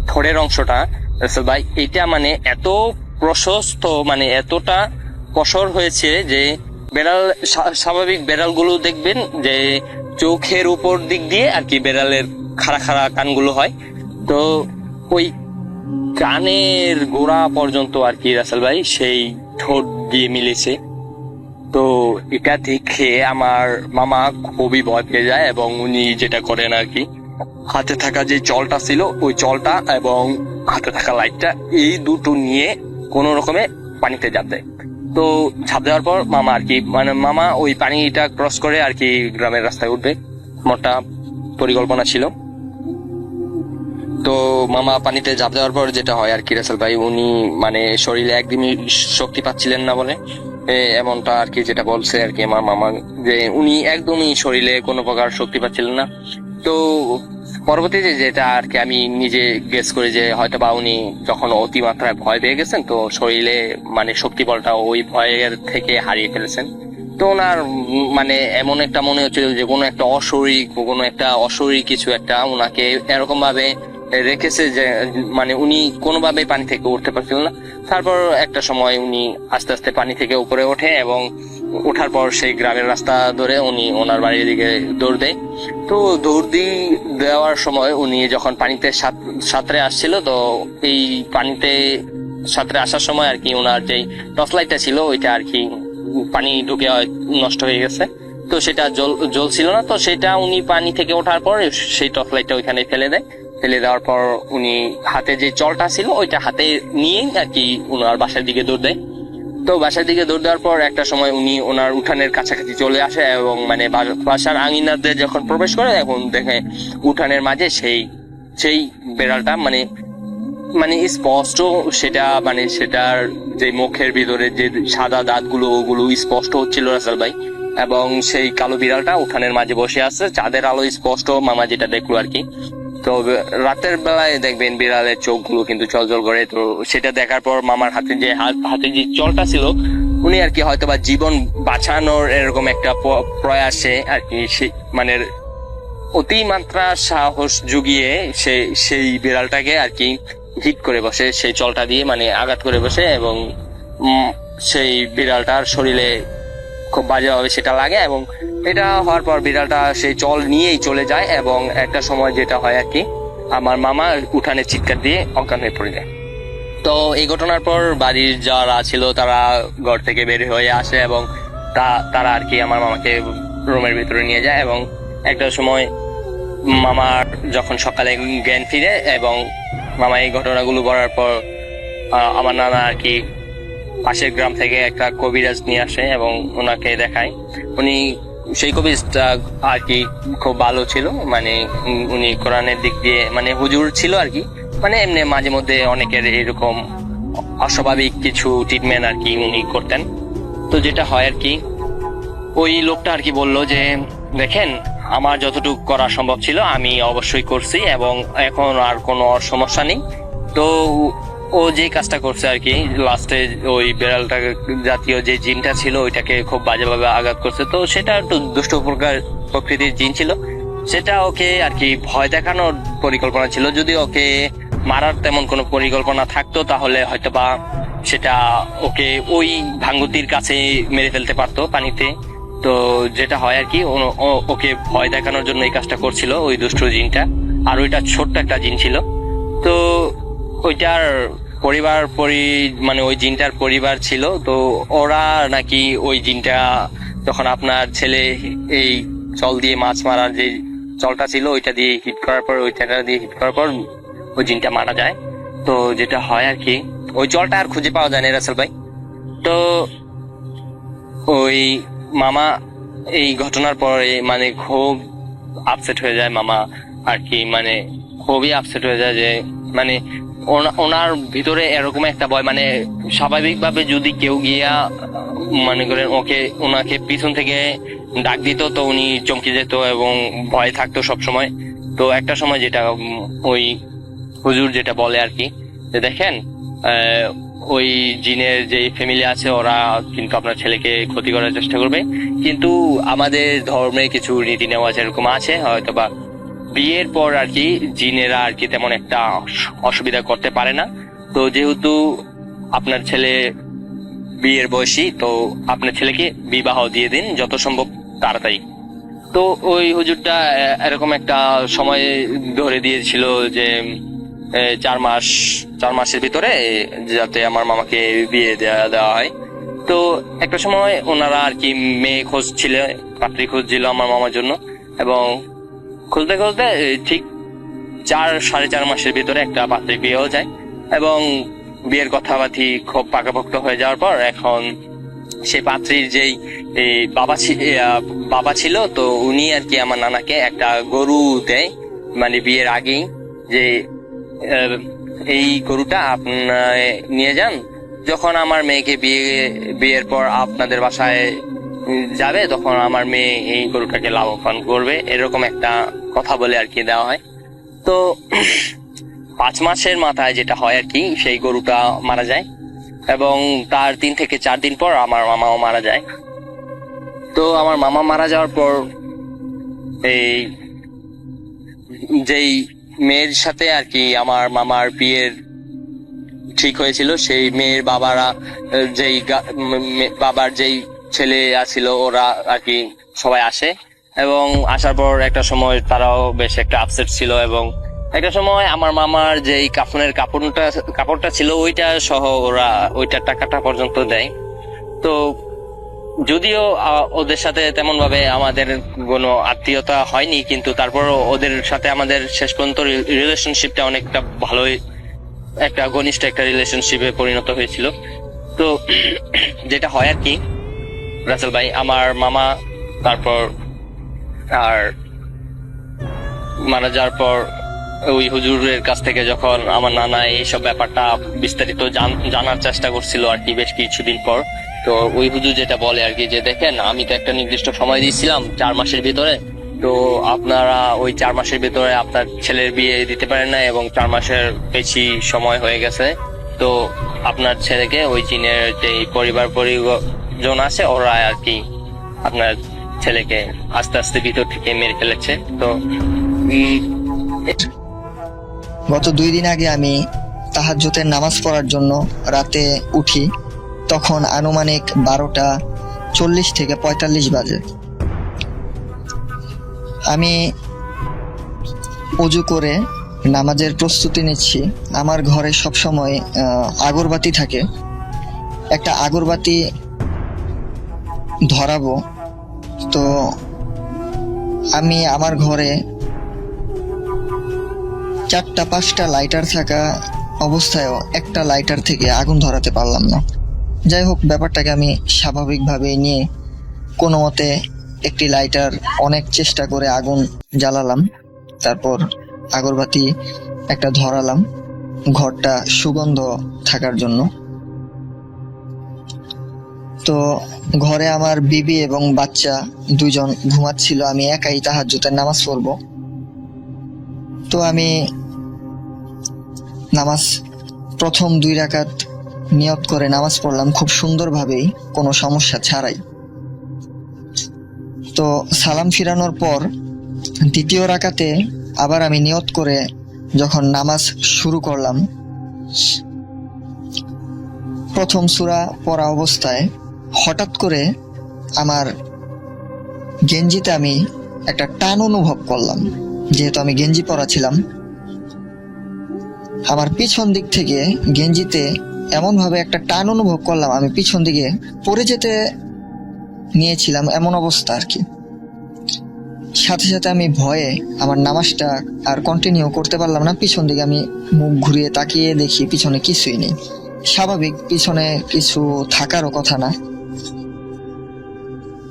ঠোঁটের অংশটা রাসেল ভাই, এটা মানে এত প্রশস্ত, মানে এতটা কসর হয়েছে যে বেড়াল স্বাভাবিক বেড়ালগুলো দেখবেন যে চোখের উপর দিক দিয়ে আর কি বেড়ালের খাড়া খাড়া কানগুলো হয়, তো ওই কানের গোড়া পর্যন্ত আর কি রাসেল ভাই সেই ঠোঁট দিয়ে মিলেছে। তো এটা দেখে আমার মামা খুবই ভয় পেয়ে যায় এবং উনি যেটা করেন আর কি, হাতে থাকা যে জলটা ছিল ওই জলটা এবং হাতে থাকা লাইটটা, এই দুটো নিয়ে কোনো রকমে পানিতে ঝাঁপ দেয়। তো ঝাঁপ দেওয়ার পর মামা আর কি মানে মামা ওই পানিটা ক্রস করে আর কি গ্রামের রাস্তায় উঠবে, মোটা পরিকল্পনা ছিল। তো মামা পানিতে ঝাঁপ দেওয়ার পর যেটা হয় আর কি রাসেল ভাই, উনি মানে শরীরে একদমই শক্তি পাচ্ছিলেন না বলে এমনটা আর কি যেটা বলছে আর কি আমার মামা, যে উনি একদমই শরীরে কোনো প্রকার শক্তি পাচ্ছিলেন না। তো পরবর্তীতে যেটা আর কি আমি নিজে গেস করি যে হয়তো বা উনি যখন অতিমাত্রায় ভয় পেয়ে গেছেন, তো শরীরে মানে শক্তি বলটা ওই ভয়ের থেকে হারিয়ে ফেলেছেন। তো ওনার মানে এমন একটা মনে হচ্ছিল যে কোনো একটা অশরীর কিছু একটা ওনাকে এরকম ভাবে রেখেছে যে মানে উনি কোনোভাবে পানি থেকে উঠতে পারছিলেন না। তারপর একটা সময় উনি আস্তে আস্তে পানি থেকে উপরে ওঠে এবং ওঠার পর সেই গ্রামের রাস্তা ধরে উনি ওনার বাড়ির দিকে দৌড় দেয়। তো দৌড় দেওয়ার সময় উনি যখন পানিতে সাঁতরে আসছিল, তো এই পানিতে সাঁতরে আসার সময় আর কি ওনার যেই টর্চ লাইটটা ছিল ওইটা আর কি পানি ঢুকে নষ্ট হয়ে গেছে, তো সেটা জ্বলছিল না। তো সেটা উনি পানি থেকে ওঠার পর সেই টর্চ লাইটটা ওইখানে ফেলে দেয়। ফেলে দেওয়ার পর উনি হাতে যে জলটা ছিল ওইটা হাতে নিয়ে আর কি ওনার বাসার দিকে দৌড় দেয়। তো বাসার দিকে দৌড় দেওয়ার পর একটা সময় উনি ওনার উঠানের কাছাকাছি চলে আসে এবং মানে বাসার আঙিনাতে যখন প্রবেশ করে এখন দেখে উঠানের মাঝে সেই বেড়ালটা মানে স্পষ্ট, সেটা মানে সেটার যে মুখের ভিতরে যে সাদা দাঁতগুলো ওগুলো স্পষ্ট হচ্ছিল রাসেল ভাই, এবং সেই কালো বিড়ালটা উঠানের মাঝে বসে আছে, চাঁদের আলো স্পষ্ট মামা যেটা দেখলো আর কি। তো রাতের বেলায় দেখবেন বিড়ালের চোখগুলো কিন্তু চলচল করে। তো সেটা দেখার পর মামার হাতে যে জলটা ছিল উনি আর কি হয়তো বা জীবন বাঁচানোর এরকম একটা প্রয়াসে আর কি মানে অতিমাত্রা সাহস জুগিয়ে সেই বিড়ালটাকে আর কি হিট করে বসে, সেই জলটা দিয়ে মানে আঘাত করে বসে এবং সেই বিড়ালটার শরীরে খুব বাজেভাবে সেটা লাগে এবং এটা হওয়ার পর বিড়ালটা সেই জল নিয়েই চলে যায় এবং একটা সময় যেটা হয় আর কি আমার মামা উঠানে চিৎকার দিয়ে অজ্ঞান হয়ে পড়ে যায়। তো এই ঘটনার পর বাড়ির যারা ছিল তারা ঘর থেকে বের হয়ে আসে এবং তারা আর কি আমার মামাকে রুমের ভিতরে নিয়ে যায় এবং একটা সময় মামার যখন সকালে জ্ঞান ফিরে এবং মামা এই ঘটনাগুলো বলার পর আমার নানা আর কি পাশের গ্রাম থেকে একটা কবিরাজ নিয়ে আসে এবং ওনাকে দেখায়। উনি সেই কবিরাজটা আর কি খুব ভালো ছিল, মানে উনি কোরআনের দিক দিয়ে মানে হুজুর ছিল আর কি, মানে এমনি মাঝে মধ্যে অনেকের এরকম অস্বাভাবিক কিছু ট্রিটমেন্ট আর কি উনি করতেন। তো যেটা হয় আর কি ওই লোকটা আর কি বললো যে দেখেন আমার যতটুকু করা সম্ভব ছিল আমি অবশ্যই করছি এবং এখন আর কোনো সমস্যা নেই। তো ও যে কাজটা করছে আর কি লাস্টে ওই বেড়ালটা জাতীয় যে জিনটা ছিল ওইটাকে খুব বাজেভাবে আঘাত করছে। তো সেটা একটু দুষ্ট প্রকৃতির জিন ছিল, সেটা ওকে আর কি ভয় দেখানোর পরিকল্পনা ছিল। যদি ওকে মারার তেমন কোনো পরিকল্পনা থাকতো তাহলে হয়তোবা সেটা ওকে ওই ভাঙ্গুতির কাছে মেরে ফেলতে পারতো পানিতে। তো যেটা হয় আর কি ওকে ভয় দেখানোর জন্য এই কাজটা করছিল ওই দুষ্ট জিনটা, আর ওইটা ছোট্ট একটা জিন ছিল। তো মানে ওই জিনটার পরিবার ছিল, তো ওরা নাকি ওই জিনটা যখন আপনার ছেলে এই চল দিয়ে মাছ মারার যে চলটা ছিল ওইটা দিয়ে হিট করার পর ওই জিনটা মারা যায়। তো যেটা হয় আর কি, ওই জলটা আর খুঁজে পাওয়া যায় না রাসেল ভাই। তো ওই মামা এই ঘটনার পরে মানে খুব আপসেট হয়ে যায় মামা আর কি, মানে খুবই আপসেট হয়ে যায় যে মানে ওনার ভিতরে এরকম একটা ভয়, মানে স্বাভাবিকভাবে যদি কেউ গিয়া মনে করেন ওনাকে পিছন থেকে ডাক দিত তো উনি চমকে যেত এবং ভয় থাকতো সব সময়। তো একটা সময় যেটা ওই হুজুর যেটা বলে আর কি, যে দেখেন ওই জিনের যে ফ্যামিলি আছে ওরা কিন্তু আপনার ছেলেকে ক্ষতি করার চেষ্টা করবে, কিন্তু আমাদের ধর্মে কিছু রীতি নেওয়াজ এরকম আছে, হয়তো বা বিয়ের পর আর কি জিনেরা আর কি তেমন একটা অসুবিধা করতে পারে না। তো যেহেতু আপনার ছেলে বিয়ের বয়সী, তো আপনার ছেলেকে বিবাহ দিয়ে দিন যত সম্ভব তাড়াতাড়ি। তো ওই হুজুরটা এরকম একটা সময় ধরে দিয়েছিল যে 4 মাসের ভিতরে যাতে আমার মামাকে বিয়ে দেওয়া হয়। তো একটা সময় ওনারা আর কি মেয়ে পাত্রী খুঁজছিল আমার মামার জন্য, এবং খুঁজতে খুঁজতে ঠিক 4-4.5 মাসের ভিতরে একটা পাত্রী বিয়েও যায়, এবং বিয়ের কথাবার্তি খুব পাকাপোক্ত হয়ে যাওয়ার পর এখন সেই পাত্রীর যেই বাবা ছিল, তো উনি আর কি আমার নানাকে একটা গরু দেয় মানে বিয়ের আগেই, যে এই গরুটা আপনার নিয়ে যান, যখন আমার মেয়েকে বিয়ের পর আপনাদের বাসায় যাবে তখন আমার মেয়ে এই গরুটাকে লাভবান করবে, এরকম একটা কথা বলে আর কি দেওয়া হয়। তো 5 মাসের মাথায় যেটা হয় আর কি, সেই গরুটা মারা যায় এবং তার 3 থেকে 4 দিন পর আমার মামাও মারা যায়। তো আমার মামা মারা যাওয়ার পর এই যেই মেয়ের সাথে আর কি আমার মামার বিয়ের ঠিক হয়েছিল, সেই মেয়ের বাবার যেই ছেলে আছিল ওরা আর কি সবাই আসে, এবং আসার পর একটা সময় তারাও বেশ একটা আপসেট ছিল, এবং একটা সময় আমার মামার যেই কাফনের কাপড়টা ছিল ওইটা সহ ওরা ওইটার টাকাটা পর্যন্ত দেয়। তো যদিও ওদের সাথে তেমন ভাবে আমাদের কোনো আত্মীয়তা হয়নি, কিন্তু তারপরও ওদের সাথে আমাদের শেষ পর্যন্ত রিলেশনশিপটা অনেকটা ভালোই একটা ঘনিষ্ঠ একটা রিলেশনশিপে পরিণত হয়েছিল। তো যেটা হয় আর কি রাসেল ভাই, আমার মামা তারপর আর মারা যাওয়ার পর ওই হুজুরের কাছ থেকে যখন আমার নানা এইসব ব্যাপারটা বিস্তারিত জানার চেষ্টা করছিল আর কি বেশ কিছুদিন পর, তো ওই হুজুর যেটা বলে আর কি, যে দেখেন আমি তো একটা নির্দিষ্ট সময় দিয়েছিলাম 4 মাসের ভিতরে, তো আপনারা ওই 4 মাসের ভিতরে আপনার ছেলের বিয়ে দিতে পারেন না এবং 4 মাসের বেশি সময় হয়ে গেছে, তো আপনার ছেলেকে ওই জিনের যে পরিজন আছে ওরা আর কি আপনার ছেলেকে আস্তে আস্তে ভিতর থেকে মেরে ফেলেছে। তো গত 2 দিন আগে আমি তাহাজ্জুদের নামাজ পড়ার জন্য রাতে উঠি, তখন আনুমানিক 12:40 থেকে 45 বাজে। আমি ওযু করে নামাজের প্রস্তুতি নিচ্ছি। আমার ঘরে সবসময় আগরবাতি থাকে, একটা আগরবাতি ধরাবো, তো আমি আমার ঘরে 4-5টা লাইটার থাকা অবস্থায়ও একটা লাইটার থেকে আগুন ধরাতে পারলাম না। যাই হোক, ব্যাপারটাকে আমি স্বাভাবিকভাবে নিয়ে কোনো মতে একটি লাইটার অনেক চেষ্টা করে আগুন জ্বালালাম, তারপর আগরবাতি একটা ধরালাম ঘরটা সুগন্ধ থাকার জন্য। তো ঘরে আমার বিবি এবং বাচ্চা 2 জন ঘুমাচ্ছিল, আমি একাই তাহাজ্জুদের নামাজ পড়ব। তো আমি নামাজ প্রথম 2 রাকাত নিয়ত করে নামাজ পড়লাম খুব সুন্দরভাবেই, কোনো সমস্যা ছাড়াই। তো সালাম ফিরানোর পর 2য় রাকাতে আবার আমি নিয়ত করে যখন নামাজ শুরু করলাম, প্রথম সূরা পড়া অবস্থায় হঠাৎ করে আমার গেঞ্জিতে আমি একটা টান অনুভব করলাম, যেহেতু আমি গেঞ্জি পরা ছিলাম। আমার পিছন দিক থেকে গেঞ্জিতে এমনভাবে একটা টান অনুভব করলাম, আমি পিছন দিকে পড়ে যেতে নিয়েছিলাম, এমন অবস্থা আর কি। সাথে সাথে আমি ভয়ে আমার নামাজটা আর কন্টিনিউ করতে পারলাম না। পিছন দিকে আমি মুখ ঘুরিয়ে তাকিয়ে দেখি পিছনে কিছুই নেই। স্বাভাবিক, পিছনে কিছু থাকারও কথা না,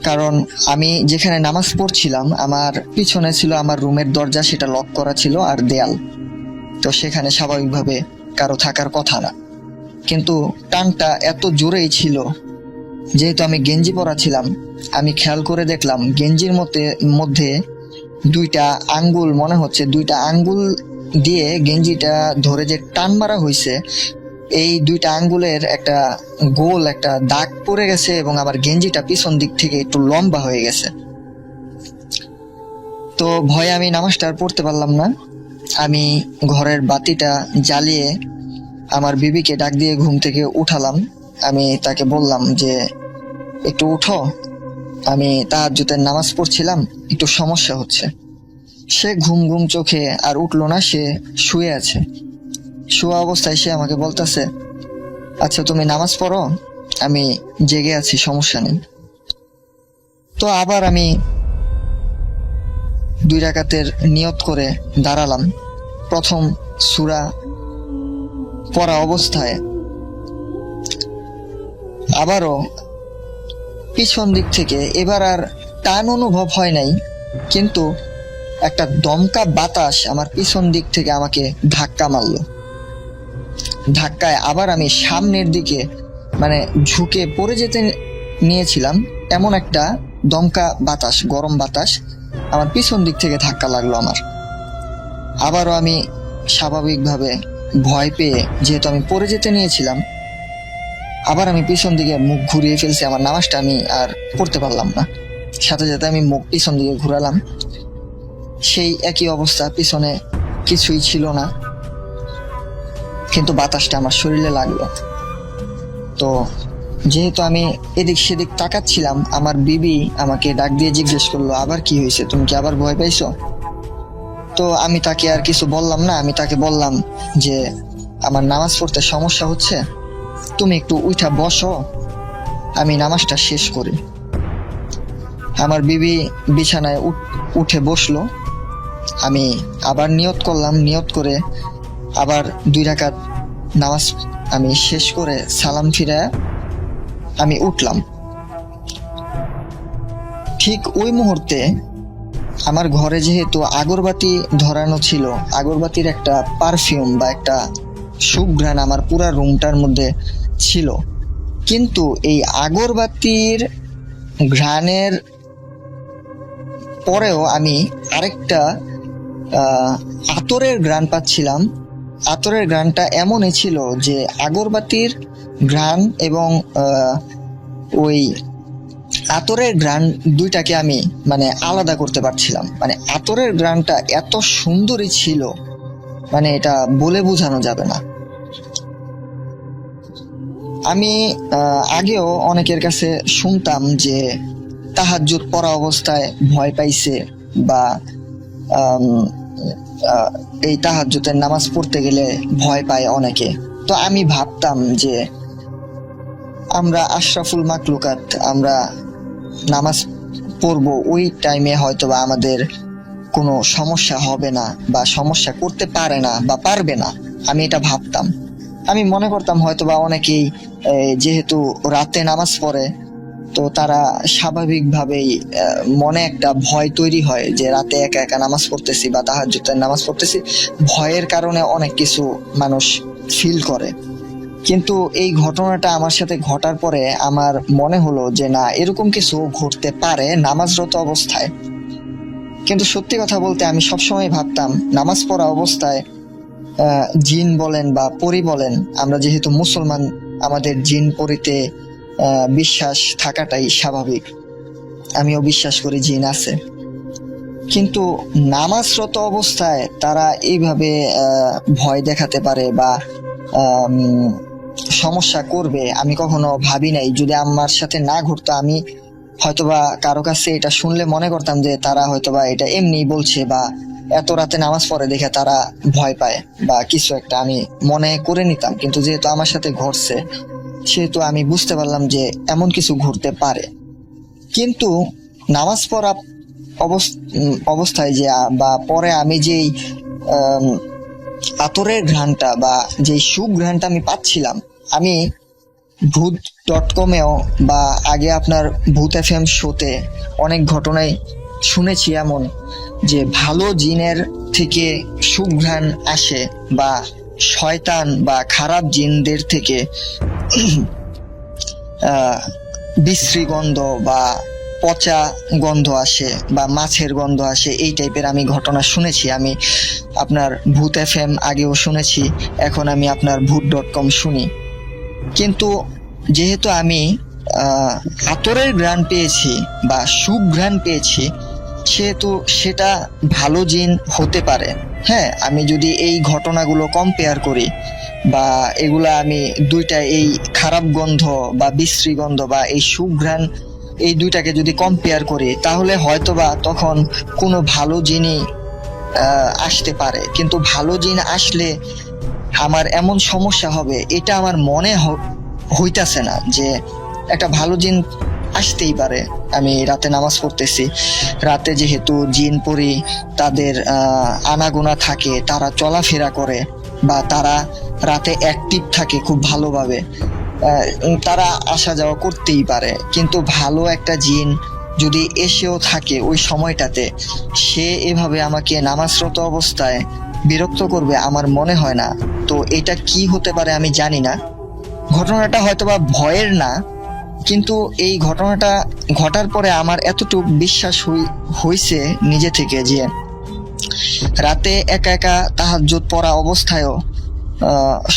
কারণ আমি যেখানে নামাজ পড়ছিলাম আমার পিছনে ছিল আমার রুমের দরজা, সেটা লক করা ছিল, আর দেয়াল, তো সেখানে স্বাভাবিকভাবে কারো থাকার কথা না। কিন্তু টানটা এত জোরেই ছিল, যেহেতু আমি গেঞ্জি পরা ছিলাম, আমি খেয়াল করে দেখলাম গেঞ্জির মধ্যে দুইটা আঙ্গুল, মনে হচ্ছে দুইটা আঙ্গুল দিয়ে গেঞ্জিটা ধরে যে টান মারা হয়েছে, এই দুইটা আঙ্গুলের একটা গোল একটা দাগ পড়ে গেছে এবং আমার গেঞ্জিটা পিছন দিক থেকে একটু লম্বা হয়ে গেছে। তো ভয়ে আমি নামাজটা আর পড়তে পারলাম না। আমি ঘরের বাতিটা জ্বালিয়ে আমার বিবিকে ডাক দিয়ে ঘুম থেকে উঠালাম। আমি তাকে বললাম যে একটু উঠো, আমি তাহাজ্জুদের নামাজ পড়ছিলাম, একটু সমস্যা হচ্ছে। সে ঘুম ঘুম চোখে আর উঠলো না, সে শুয়ে আছে। শোয়া অবস্থায় সে আমাকে বলতেছে, আচ্ছা তুমি নামাজ পড়ো, আমি জেগে আছি, সমস্যা নেই। তো আবার আমি 2 রাকাতের নিয়ত করে দাঁড়ালাম। প্রথম সূরা পড়া অবস্থায় আবারও পিছন দিক থেকে, এবার আর টান অনুভব হয় নাই, কিন্তু একটা দমকা বাতাস আমার পিছন দিক থেকে আমাকে ধাক্কা মারলো। ধাক্কায় আবার আমি সামনের দিকে মানে ঝুঁকে পড়ে যেতে নিয়েছিলাম, এমন একটা দমকা বাতাস, গরম বাতাস আমার পিছন দিক থেকে ধাক্কা লাগলো আমার। আবারও আমি স্বাভাবিকভাবে ভয় পেয়ে, যেহেতু আমি পড়ে যেতে নিয়েছিলাম, আবার আমি পিছন দিকে মুখ ঘুরিয়ে ফেলছি। আমার নামাজটা আমি আর পড়তে পারলাম না। সাথে সাথে আমি মুখ পিছন দিকে ঘুরালাম, সেই একই অবস্থা, পিছনে কিছুই ছিল না, কিন্তু বাতাসটা আমার শরীরে লাগলো। তো যেহেতু আমি এদিক সেদিক তাকাচ্ছিলাম, আমার বিবি আমাকে ডাক দিয়ে জিজ্ঞেস করলো, আবার কি হয়েছে, তুমি কি আবার ভয় পাইছো? তো আমি তাকে আর কিছু বললাম না। আমি তাকে বললাম যে আমার নামাজ পড়তে সমস্যা হচ্ছে, তুমি একটু উঠা বসো, আমি নামাজটা শেষ করি। আমার বিবি বিছানায় উঠে বসলো। আমি আবার নিয়ত করলাম, নিয়ত করে আবার 2 রাকাত নামাজ আমি শেষ করে সালাম ফিরে আমি উঠলাম। ঠিক ওই মুহূর্তে আমার ঘরে যেহেতু আগরবাতি ধরানো ছিল, আগরবাতির একটা পারফিউম বা একটা সুঘ্রাণ আমার পুরা রুমটার মধ্যে ছিল, কিন্তু এই আগরবাতির ঘ্রাণের পরেও আমি আরেকটা আতরের ঘ্রাণ পাচ্ছিলাম। আতরের ঘ্রাণটা এমনই ছিল যে আগরবাতির ঘ্রাণ এবং ওই আতরের ঘ্রাণ দুইটাকে আমি মানে আলাদা করতে পারছিলাম। মানে আতরের ঘ্রাণটা এত সুন্দরই ছিল, মানে এটা বলে বোঝানো যাবে না। আমি আগেও অনেকের কাছে শুনতাম যে তাহাজ্জুদ পড়া অবস্থায় ভয় পাইছে, বা এই তাহাজ্জুদের নামাজ পড়তে গেলে ভয় পায় অনেকে। তো আমি ভাবতাম যে আমরা আশরাফুল মাকলুকাত, আমরা নামাজ পড়বো, ওই টাইমে হয়তোবা আমাদের কোনো সমস্যা হবে না, বা সমস্যা করতে পারে না বা পারবে না, আমি এটা ভাবতাম। আমি মনে করতাম হয়তোবা অনেকেই যেহেতু রাতে নামাজ পড়ে, তো তারা স্বাভাবিকভাবেই মনে একটা ভয় তৈরি হয় যে রাতে একা একা নামাজ পড়তেছি বা তাহাজ্জুদের নামাজ পড়তেছি, ভয়ের কারণে অনেক কিছু মানুষ ফিল করে। কিন্তু এই ঘটনাটা আমার সাথে ঘটার পরে আমার মনে হলো যে না, এরকম কিছু ঘটতে পারে নামাজরত অবস্থায়। কিন্তু সত্যি কথা বলতে আমি সবসময় ভাবতাম নামাজ পড়া অবস্থায় জিন বলেন বা পরি বলেন, আমরা যেহেতু মুসলমান, আমাদের জিন পরিতে বিশ্বাস থাকাটাই স্বাভাবিক। আমিও বিশ্বাস করি জিন আছে, কিন্তু নামাজরত অবস্থায় তারা এইভাবে ভয় দেখাতে পারে বা সমস্যা করবে আমি কখনো ভাবি নাই। যদি আমার সাথে না ঘটতো, আমি হয়তোবা কারো কাছে এটা শুনলে মনে করতাম যে তারা হয়তোবা এটা এমনি বলছে বা এত রাতে নামাজ পড়ে দেখে তারা ভয় পায় বা কিছু একটা আমি মনে করে নিতাম, কিন্তু যেহেতু আমার সাথে ঘটছে সেহেতু আমি বুঝতে পারলাম যে এমন কিছু ঘটতে পারে। কিন্তু নামাজ পড়া অবস্থায় যে বা পরে আমি যেই আতরের ঘ্রাণটা বা যেই সুঘ্রাণটা আমি পাচ্ছিলাম, আমি ভূত.কমেও বা আগে আপনার ভূত FM শোতে অনেক ঘটনাই শুনেছি এমন যে ভালো জিনের থেকে সুঘ্রাণ আসে বা শয়তান বা খারাপ জিনদের থেকে বিশ্রী গন্ধ বা পচা গন্ধ আসে বা মাছের গন্ধ আসে, এই টাইপের আমি ঘটনা শুনেছি। আমি আপনার ভূত FM আগেও শুনেছি, এখন আমি আপনার ভূত.com শুনি। কিন্তু যেহেতু আমি আতরের ঘ্রাণ পেয়েছি বা সুঘ্রাণ পেয়েছি, সেহেতু সেটা ভালো জিন হতে পারে। হ্যাঁ, আমি যদি এই ঘটনাগুলো কম্পেয়ার করি বা এগুলা আমি দুইটা, এই খারাপ গন্ধ বা বিশ্রী গন্ধ বা এই সুঘ্রাণ, এই দুইটাকে যদি কম্পেয়ার করি তাহলে হয়তোবা তখন কোনো ভালো জিনই আসতে পারে। কিন্তু ভালো জিন আসলে আমার এমন সমস্যা হবে এটা আমার মনে হইতাছে না যে একটা ভালো জিন আসতেই পারে। আমি রাতে নামাজ পড়তেছি, রাতে যেহেতু জিন পড়ি তাদের আনাগোনা থাকে, তারা চলাফেরা করে বা তারা রাতে অ্যাক্টিভ থাকে খুব ভালোভাবে, তারা আসা যাওয়া করতেই পারে। কিন্তু ভালো একটা জিন যদি এসেও থাকে ওই সময়টাতে, সে এভাবে আমাকে নামাজরত অবস্থায় বিরক্ত করবে আমার মনে হয় না। তো এটা কি হতে পারে আমি জানি না। ঘটনাটা হয়তোবা ভয়ের না, কিন্তু এই ঘটনাটা ঘটার পরে আমার এতটুকু বিশ্বাস হইছে নিজে থেকে যে রাতে একা একা তাহাজ্জুদ পড়া অবস্থায়ও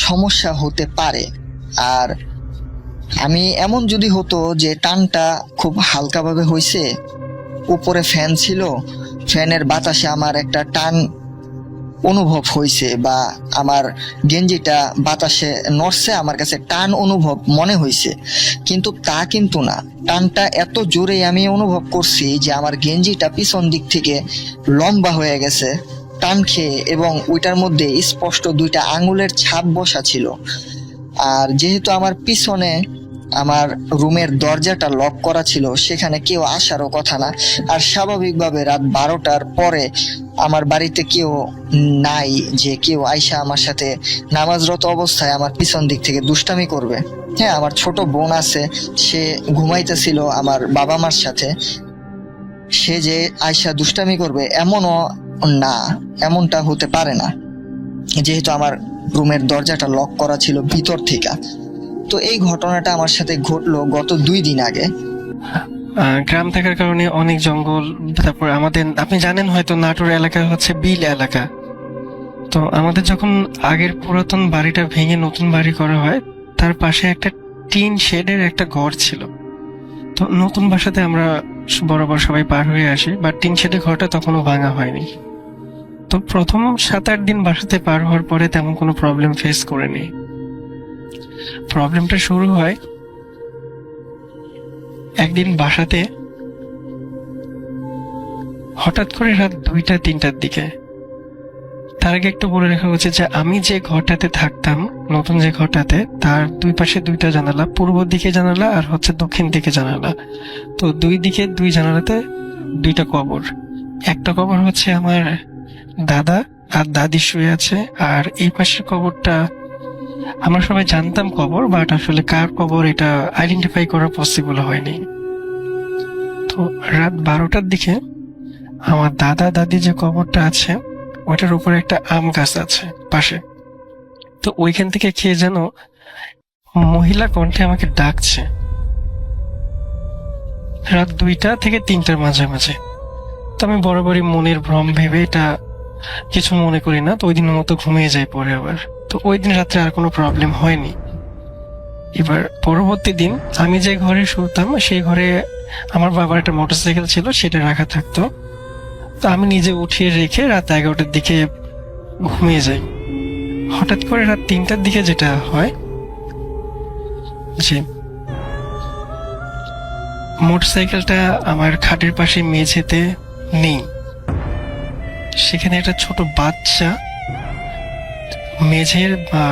সমস্যা হতে পারে। আর আমি এমন যদি হতো যে টানটা খুব হালকাভাবে হয়েছে, উপরে ফ্যান ছিল, ফ্যানের বাতাসে আমার একটা টান অনুভব হয়েছে বা আমার গেঞ্জিটা বাতাসে নড়ছে, আমার কাছে টান অনুভব মনে হয়েছে, কিন্তু তা কিন্তু না। টানটা এত জোরে আমি অনুভব করছি যে আমার গেঞ্জিটা পিছন দিক থেকে লম্বা হয়ে গেছে টান খেয়ে, এবং ওইটার মধ্যে স্পষ্ট দুইটা আঙুলের ছাপ বসা ছিল। আর যেহেতু আমার পিছনে আমার রুমের দরজাটা লক করা ছিল, সেখানে কেউ আসারও কথা না। আর স্বাভাবিকভাবে রাত 12টার পরে আমার বাড়িতে কেউ নাই যে কেউ আইসা আমার সাথে নামাজরত অবস্থায় আমার পিছন দিক থেকে দুষ্টামি করবে। হ্যাঁ, আমার ছোট বোন আছে, সে ঘুমাইতেছিল আমার বাবা মার সাথে, সে যে আইসা দুষ্টামি করবে এমনও না, এমনটা হতে পারে না, যেহেতু আমার রুমের দরজাটা লক করা ছিল ভিতর থেকে। তো এই ঘটনাটা আমার সাথে ঘটলো গত 2 দিন আগে। গ্রাম থাকার কারণে অনেক জঙ্গল, তারপর আমাদের, আপনি জানেন হয়তো নাটোর এলাকা হচ্ছে বিল এলাকা। তো আমাদের যখন আগের পুরাতন বাড়িটা ভেঙে নতুন বাড়ি করা হয়, তার পাশে একটা টিন শেডের একটা ঘর ছিল। তো নতুন বাসাতে আমরা বরাবর সবাই পার হয়ে আসি, বাট টিন শেডের ঘরটা তখনও ভাঙা হয়নি। তো প্রথম 7-8 দিন বাসাতে পার হওয়ার পরে তেমন কোনো প্রবলেম ফেস করিনি। প্রবলেমটা শুরু হয় একদিন বাসাতে হঠাৎ করে রাত 2টা-3টার দিকে। তার আগে একটু বলে রাখা উচিত যে আমি যে ঘরটাতে থাকতাম, নতুন যে ঘরটাতে, তার দুই পাশে 2টা জানালা, পূর্ব দিকে জানালা আর হচ্ছে দক্ষিণ দিকে জানালা। তো 2 দিকে 2 জানালাতে 2টা কবর। একটা কবর হচ্ছে আমার দাদা আর দাদি শুয়ে আছে, আর এই পাশের কবরটা আমরা সবাই জানতাম কবর, বাট আসলে কার কবর এটা আইডেন্টিফাই করা পসিবল হয়নি। তো রাত 12টার দিকে আমার দাদা দাদি যে কবরটা আছে ওইটার উপরে একটা আম গাছ আছে পাশে। তো ওইখান থেকে খেয়ে যেন মহিলা কণ্ঠে আমাকে ডাকছে রাত 2টা থেকে 3টার মাঝামাঝি। তো আমি বরাবরই মনের ভ্রম ভেবে এটা কিছু মনে করি না, তো ওই দিনের মতো ঘুমিয়ে যাই পরে আবার। তো ওই দিন রাত্রে আর কোনো প্রবলেম হয়নি। এবার পরবর্তী দিন আমি যে ঘরে শুতাম সেই ঘরে আমার বাবার একটা মোটরসাইকেল ছিল, সেটা রাখা থাকতো। তো আমি নিজে উঠিয়ে রেখে রাত 11টার দিকে ঘুমিয়ে যাই। হঠাৎ করে রাত 3টার দিকে যেটা হয় যে মোটরসাইকেলটা আমার খাটের পাশে মেঝেতে নেই, সেখানে একটা ছোট বাচ্চা মেঝের বা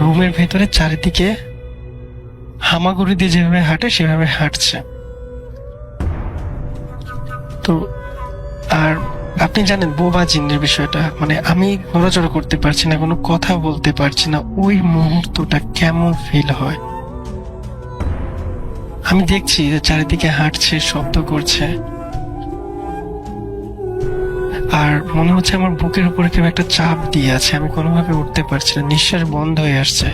রুমের ভেতরে চারিদিকে হামাগুড়ি দিয়ে যেভাবে হাঁটে সেভাবে হাঁটছে। তো আর আপনি জানেন বোবা জিনের বিষয়টা, মানে আমি নড়াচড়া করতে পারছি না, কোনো কথা বলতে পারছি না, ওই মুহূর্তটা কেমন ফিল হয়। আমি দেখছি যে চারিদিকে হাঁটছে, শব্দ করছে, আর মনে হচ্ছে আমার বুকের উপরে কেউ একটা চাপ দিয়ে আছে, আমি কোনোভাবে উঠতে পারছি না, নিঃশ্বাস বন্ধ হয়ে আসছে।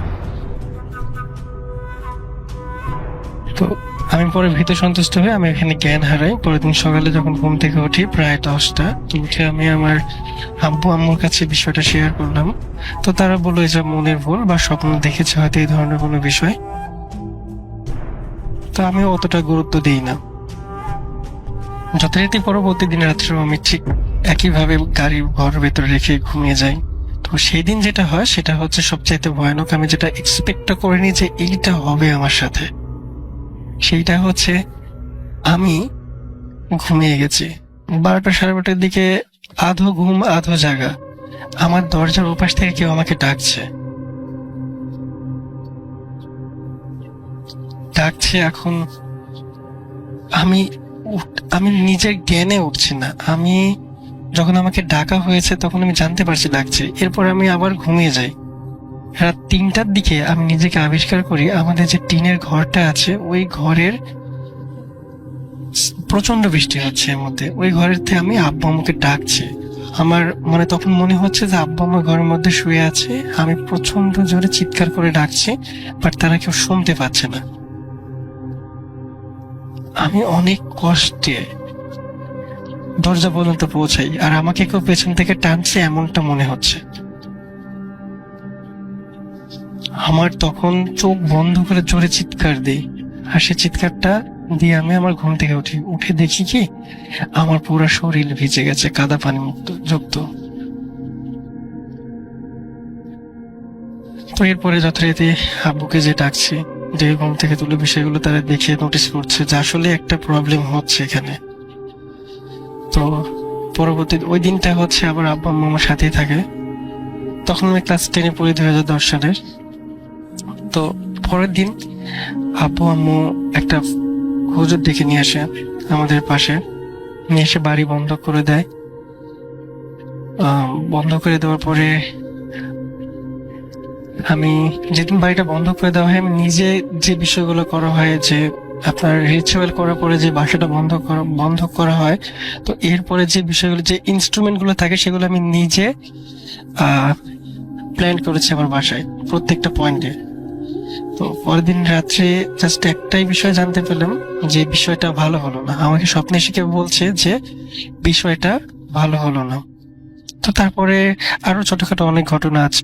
তো আমি পরে ভীত সন্তুষ্ট হয়ে আমি এখানে জ্ঞান হারাই। পরের দিন সকালে যখন ঘুম থেকে উঠি প্রায় 10টা, তো উঠে আমি আমার আব্বু আম্মুর কাছে বিষয়টা শেয়ার করলাম। তো তারা বললো এটা মনের ভুল বা স্বপ্ন দেখেছে হয়তো এই ধরনের কোনো বিষয়। তো আমি অতটা গুরুত্ব দিই না। যথারীতি পরবর্তী দিন রাত্রে আমি ঠিক একইভাবে গাড়ির ঘরের ভেতরে রেখে ঘুমিয়ে যাই। তো সেই দিন যেটা হয় সেটা হচ্ছে সবচাইতে ভয়ানক। আমি যেটা এক্সপেক্ট করিনি যে এইটা হবে আমার সাথে, সেইটা হচ্ছে আমি ঘুমিয়ে গেছি 12টা সাড়ে 12টার দিকে, আধো ঘুম আধো জাগা। আমার দরজার ওপাশ থেকে কেউ আমাকে ডাকছে। এখন আমি নিজের জ্ঞানে উঠছি না। আমি যখন আমাকে ডাকা হয়েছে তখন আমি জানতে পারছি ডাকছে, এরপর আমি আবার ঘুমিয়ে যাই। রাত 3টার দিকে আমি নিজেকে আবিষ্কার করি আমাদের যে টিনের ঘরটা আছে ওই ঘরের প্রচন্ড বৃষ্টি হচ্ছে, এর মধ্যে ওই ঘরের থেকে আমি আব্বু আম্মুকে ডাকছি। আমার মানে তখন মনে হচ্ছে যে আব্বু আম্মা ঘরের মধ্যে শুয়ে আছে, আমি প্রচন্ড জোরে চিৎকার করে ডাকছি, বাট তারা কেউ শুনতে পাচ্ছে না। আমি অনেক কষ্টে দরজা পর্যন্ত পৌঁছাই, আর আমাকে কেউ পেছন থেকে টানছে এমনটা মনে হচ্ছে। আমার তখন চোখ বন্ধ করে জোরে চিৎকার দিই, আর সে চিৎকারটা দিয়ে আমি আমার ঘুম থেকে উঠি। উঠে দেখি কি আমার পুরো শরীর ভিজে গেছে, কাদা পানি যুক্ত। তো এরপরে যথারীতি আব্বুকে যে ডাকছি, যে ঘুম থেকে তুলে বিষয়গুলো তারা দেখে নোটিস করছে যে আসলে একটা প্রবলেম হচ্ছে এখানে। তো পরবর্তী ওই দিনটা হচ্ছে আবার আব্বু আম্মু আমার সাথেই থাকে। তখন আমি ক্লাস 10-এ পড়ি 2010 সালের। তো পরের দিন আব্বু আম্মু একটা হুজুর ডেকে নিয়ে আসে আমাদের পাশে, নিয়ে এসে বাড়ি বন্ধ করে দেয়। বন্ধ করে দেওয়ার পরে আমি যেদিন বাড়িটা বন্ধ করে দেওয়া হয়, আমি নিজে যে বিষয়গুলো করা হয়, যে আপনার রিচুয়াল করার পরে যে বাসাটা বন্ধ করা হয়, তো এরপরে যে বিষয়গুলো, যে ইনস্ট্রুমেন্ট গুলো থাকে সেগুলো আমি নিজে প্ল্যান করেছি আমার বাসায় প্রত্যেকটা পয়েন্টে। তো পরের দিন রাত্রে জাস্ট একটাই বিষয় জানতে পেলাম যে বিষয়টা ভালো হলো না। আমাকে স্বপ্নে শিখে বলছে যে বিষয়টা ভালো হলো না। তো তারপরে আরো ছোটখাটো অনেক ঘটনা আছে।